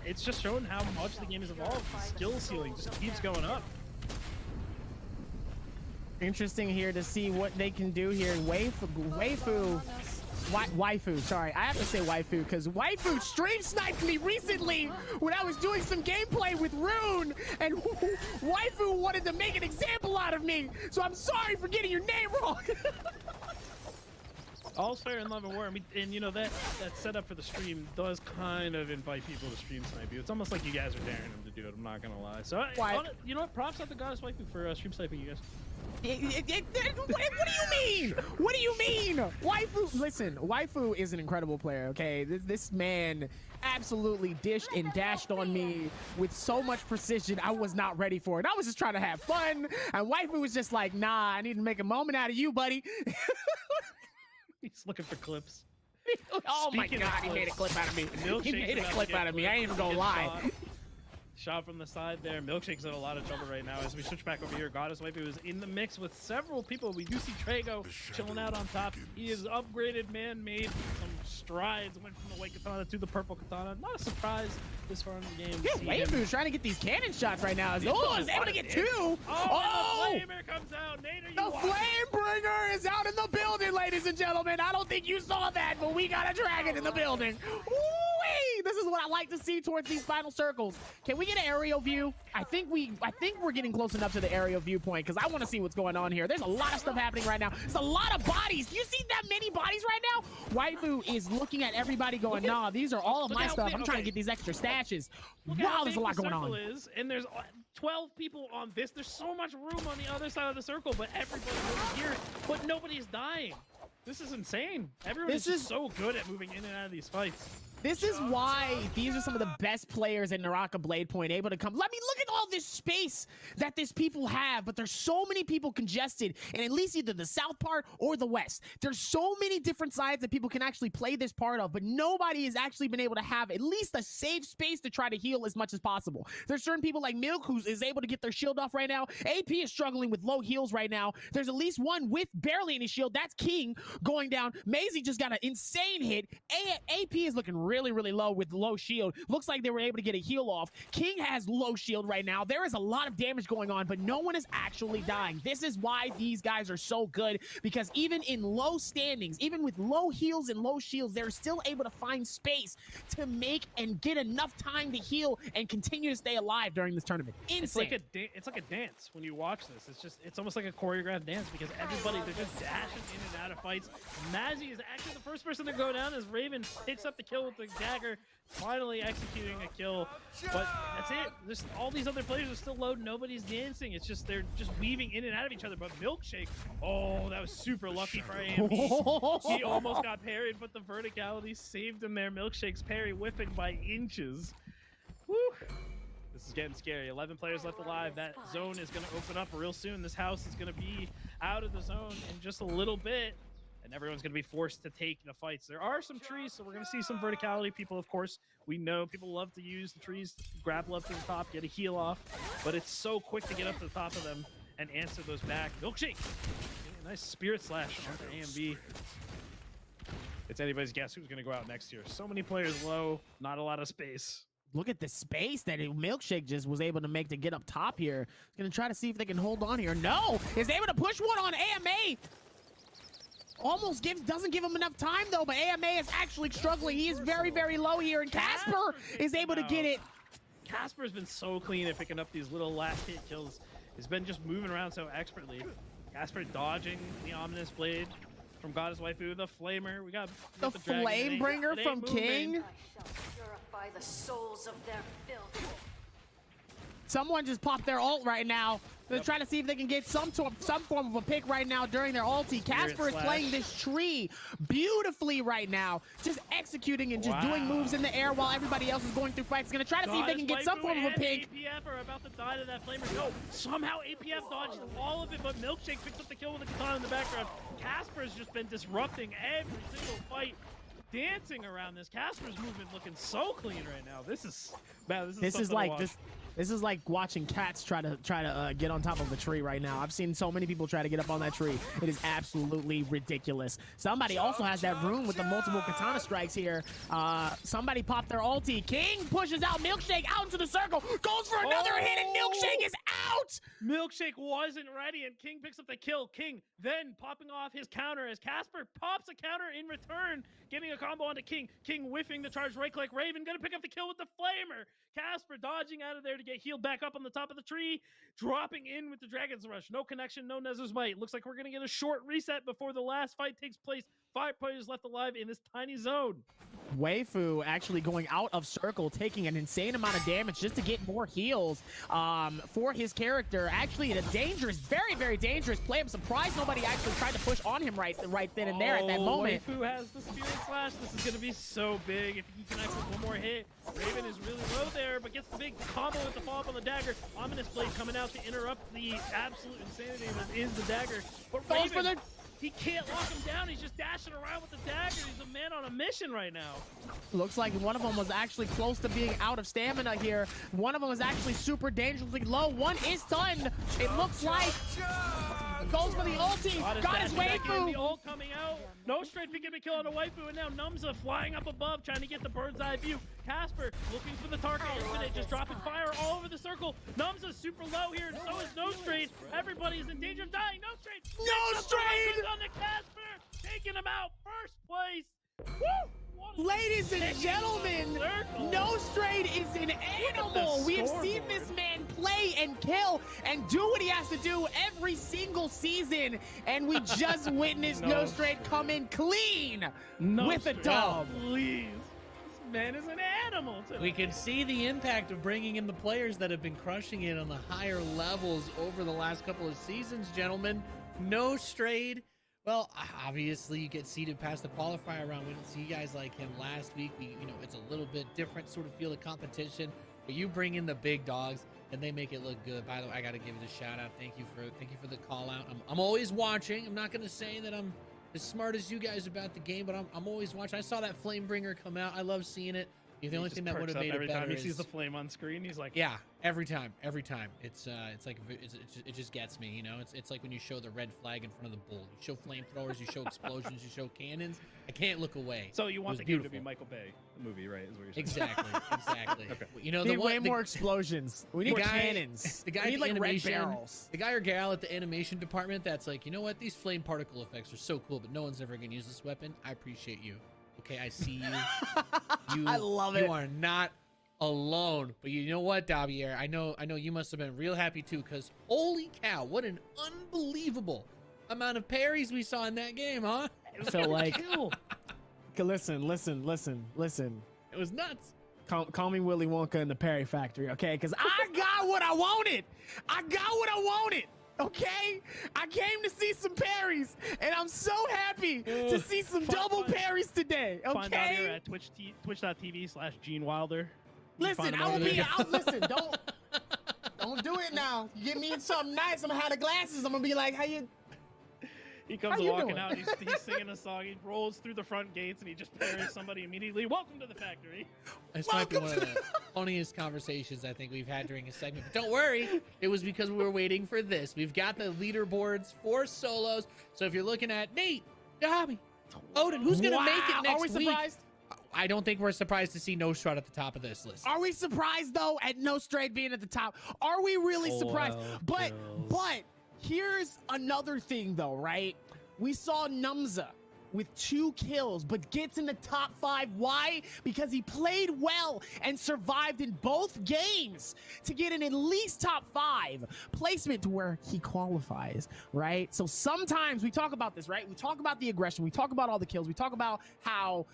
It's just showing how much the game has evolved. The skill ceiling just keeps going up. Interesting here to see what they can do here. Waifu, sorry. I have to say waifu because waifu stream sniped me recently when I was doing some gameplay with Rune, and waifu wanted to make an example out of me, so I'm sorry for getting your name wrong. All's fair in love and war, and you know that setup for the stream does kind of invite people to stream snipe you. It's almost like you guys are daring him to do it, I'm not gonna lie. So you know what, props out to Goddess Waifu for stream sniping you guys. What do you mean? What do you mean? Waifu, listen, waifu is an incredible player, okay? This man absolutely dished and dashed on me with so much precision. I was not ready for it. I was just trying to have fun, and waifu was just like, nah, I need to make a moment out of you, buddy. He's looking for clips. Oh my god, he made a clip out of me. He made a clip out of me. I ain't even gonna lie. shot from the side there. Milkshake's in a lot of trouble right now. As we switch back over here, Goddess Wifey was in the mix with several people. We do see Trago chilling out on top. He is upgraded, man, made some strides. Went from the white katana to the purple katana. Not a surprise this far in the game. Yeah, Waifu's trying to get these cannon shots right now. Is able to get two. Oh! The Flamer comes out. Nate, are you The watching? Flamebringer is out in the building, ladies and gentlemen. I don't think you saw that, but we got a dragon in the building. Woo-wee! This is what I like to see towards these final circles. Can we get an aerial view? I think we're getting close enough to the aerial viewpoint because I want to see what's going on here. There's a lot of stuff happening right now. There's a lot of bodies. Do you see that many bodies right now? Waifu is looking at everybody going, nah, these are all of my stuff. I'm trying to get these extra stashes. Wow, there's a lot going on. And there's 12 people on this. There's so much room on the other side of the circle, but everybody's over here, but nobody's dying. This is insane. Everyone is just so good at moving in and out of these fights. This is why these are some of the best players in Naraka BladePoint able to come. Let me look at all this space that these people have, but there's so many people congested in at least either the south part or the west. There's so many different sides that people can actually play this part of, but nobody has actually been able to have at least a safe space to try to heal as much as possible. There's certain people like Milk who is able to get their shield off right now. AP is struggling with low heals right now. There's at least one with barely any shield. That's King going down. Maisie just got an insane hit. AP is looking really low with low shield. Looks like they were able to get a heal off. King has low shield right now. There is a lot of damage going on, but no one is actually dying. This is why these guys are so good, because even in low standings, even with low heals and low shields, they're still able to find space to make and get enough time to heal and continue to stay alive during this tournament. Insane. It's like a dance when you watch this. It's almost like a choreographed dance because everybody, they're just dashing in and out of fights. Mazzy is actually the first person to go down as Raven picks up the kill with the dagger, finally executing a kill. But that's it. There's all these other players are still low. Nobody's dancing. It's just they're just weaving in and out of each other. But Milkshake, oh, that was super lucky for AMB. He almost got parried, but the verticality saved him there. Milkshake's parry whiffing by inches. Woo! This is getting scary. 11 players left alive. That zone is going to open up real soon. This house is going to be out of the zone in just a little bit. And everyone's going to be forced to take the fights. There are some trees, so we're going to see some verticality. People, of course, we know people love to use the trees, grapple up to the top, get a heal off. But it's so quick to get up to the top of them and answer those back. Milkshake! A nice spirit slash onto AMB. It's anybody's guess who's going to go out next year. So many players low, not a lot of space. Look at the space that Milkshake just was able to make to get up top here. He's going to try to see if they can hold on here. No! Is able to push one on AMA! Almost doesn't give him enough time though, but AMA is actually struggling. He is very low here, and Casper is able to get it. Casper's been so clean at picking up these little last hit kills. He's been just moving around so expertly. Casper dodging the ominous blade from Goddess Waifu, the Flamer. We got the Flamebringer from King. I shall purify the souls of their filth. Someone just popped their ult right now. They're trying to see if they can get some form of a pick right now during their ulti. Casper is playing this tree beautifully right now, just executing and just doing moves in the air while everybody else is going through fights. He's gonna try to see if they can get some form of a pick. APF are about to die to that Flamer. No, somehow APF dodged all of it, but Milkshake picks up the kill with a katana in the background. Casper's just been disrupting every single fight, dancing around this. Casper's movement looking so clean right now. This is This is like watching cats try to get on top of a tree right now. I've seen so many people try to get up on that tree. It is absolutely ridiculous. Somebody also has that room with the multiple katana strikes here. Somebody popped their ulti. King pushes out Milkshake out into the circle, goes for another hit, and Milkshake is out! Milkshake wasn't ready, and King picks up the kill. King then popping off his counter as Casper pops a counter in return, getting a combo onto King. King whiffing the charge right click. Raven gonna pick up the kill with the Flamer. Casper dodging out of there to get healed back up on the top of the tree, dropping in with the Dragon's Rush. No connection, no Nezer's Might. Looks like we're going to get a short reset before the last fight takes place. 5 players left alive in this tiny zone. Waifu actually going out of circle, taking an insane amount of damage just to get more heals for his character. Actually, a dangerous, very dangerous play. I'm surprised nobody actually tried to push on him right then and there at that moment. Waifu has the Spirit Slash. This is going to be so big if he connects with one more hit. Raven is really low there, but gets the big combo with the follow-up on the dagger. Ominous Blade coming out to interrupt the absolute insanity that is the dagger. But Goes for the He can't lock him down. He's just dashing around with the dagger. He's a man on a mission right now. Looks like one of them was actually close to being out of stamina here. One of them was actually super dangerously low. One is stunned. It looks like goes for the ulti. Got his waifu. The ult coming out. No straight picking a kill on a waifu, and now Numza flying up above, trying to get the bird's eye view. Casper looking for the target infinite, just dropping fire all over the circle. Numza's super low here, and so is No Straight. Everybody is in danger of dying. No Straight. No Straight on the Casper, taking him out. First place. Woo! Ladies and gentlemen, No Straight is an animal. We have seen this man play and kill and do what he has to do every single season, and we just witnessed No Straight come in clean with a dub. Please. This man is an animal today. We can see the impact of bringing in the players that have been crushing it on the higher levels over the last couple of seasons, gentlemen. No Straight. Well, obviously you get seeded past the qualifier round. We didn't see guys like him last week. It's a little bit different sort of feel of competition, but you bring in the big dogs and they make it look good. By the way, I got to give it a shout out. Thank you for the call out. I'm always watching. I'm not going to say that I'm as smart as you guys about the game, but I'm always watching. I saw that Flamebringer come out. I love seeing it. The only thing that would have made it better every time he is, sees the flame on screen, he's like, yeah, every time. It's like it just gets me, It's like when you show the red flag in front of the bull. You show flamethrowers, you show explosions, you show cannons. I can't look away. So you want the game to be Michael Bay, the movie, right? Is what you're saying. Exactly. Okay. We need more explosions. We need cannons. The guy we need at the like red animation, barrels. the guy or gal at the animation department that's like, you know what? These flame particle effects are so cool, but no one's ever gonna use this weapon. I appreciate you. Okay, I see you. I love it. You are not alone. But you know what, Davier? I know you must have been real happy too, because holy cow, what an unbelievable amount of parries we saw in that game, huh? So like, listen. It was nuts. Call me Willy Wonka in the Perry Factory, okay? Because I got what I wanted. Okay, I came to see some parries, and I'm so happy to see some double parries today. Okay. Find out here at twitch.tv/Gene Wilder. Listen, listen. Don't do it now. You get me in something nice. I'm gonna have the glasses. I'm gonna be like, how you? He comes walking out. He's singing a song. He rolls through the front gates and he just parries somebody immediately. Welcome to the factory. This might be one of the funniest conversations I think we've had during a segment. But don't worry, it was because we were waiting for this. We've got the leaderboards for solos. So if you're looking at Nate, Dobby, Odin, who's gonna make it next week? Are we surprised? I don't think we're surprised to see No Straight at the top of this list. Are we surprised though at No Straight being at the top? Are we really surprised? But here's another thing though, right? We saw Numza with 2 kills, but gets in the top 5. Why? Because he played well and survived in both games to get in at least top 5 placement to where he qualifies, right? So sometimes we talk about this, right? We talk about the aggression. We talk about all the kills. We talk about how,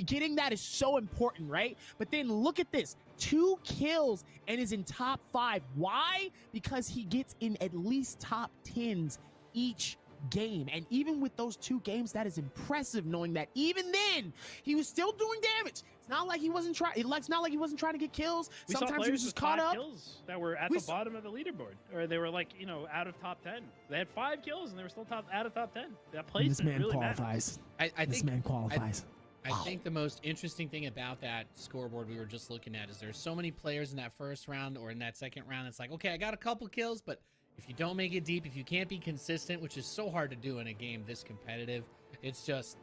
getting that is so important, right? But then look at this. 2 kills and is in top 5. Why? Because he gets in at least top 10s each game, and even with those 2 games, that is impressive, knowing that even then he was still doing damage. It's not like he wasn't trying. It's not like he wasn't trying to get kills. Sometimes he was just caught up. Kills that were at the bottom of the leaderboard, or they were like out of top 10. They had 5 kills and they were still out of top 10. That placement this man really qualifies. I think this man qualifies. I think the most interesting thing about that scoreboard we were just looking at is there's so many players in that first round or in that second round. It's like, okay, I got a couple kills, but if you don't make it deep, if you can't be consistent, which is so hard to do in a game this competitive, it's just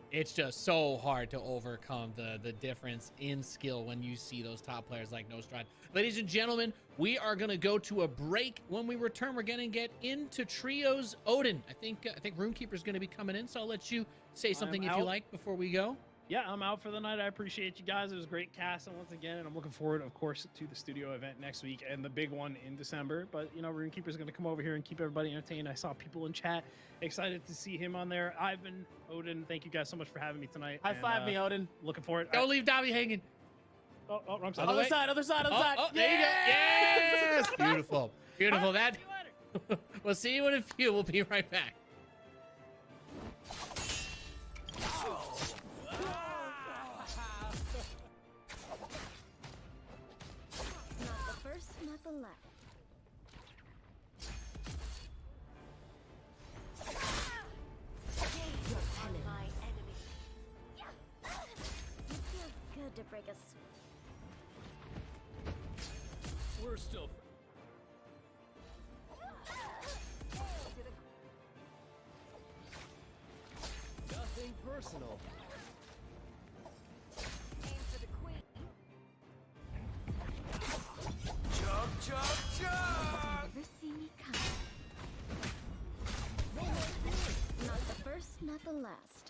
so hard to overcome the difference in skill when you see those top players like No Straight. Ladies and gentlemen, we are going to go to a break. When we return, we're going to get into trios. Odin, I think Runekeeper's going to be coming in, so I'll let you say something if you like before we go. Yeah, I'm out for the night. I appreciate you guys. It was great casting once again, and I'm looking forward, of course, to the studio event next week and the big one in December. But, Runekeeper's going to come over here and keep everybody entertained. I saw people in chat excited to see him on there. Ivan, Odin, thank you guys so much for having me tonight. High five me, Odin. Looking forward. Don't leave Dobby hanging. Oh, wrong side. Other side. Oh, there you go. Yes! Beautiful. Beautiful. Right, That. We'll see you in a few. We'll be right back. Not the left. like us. We're still. Nothing personal. Aim for the queen. Chug, chug, chug! Never see me come. Not the first, not the last.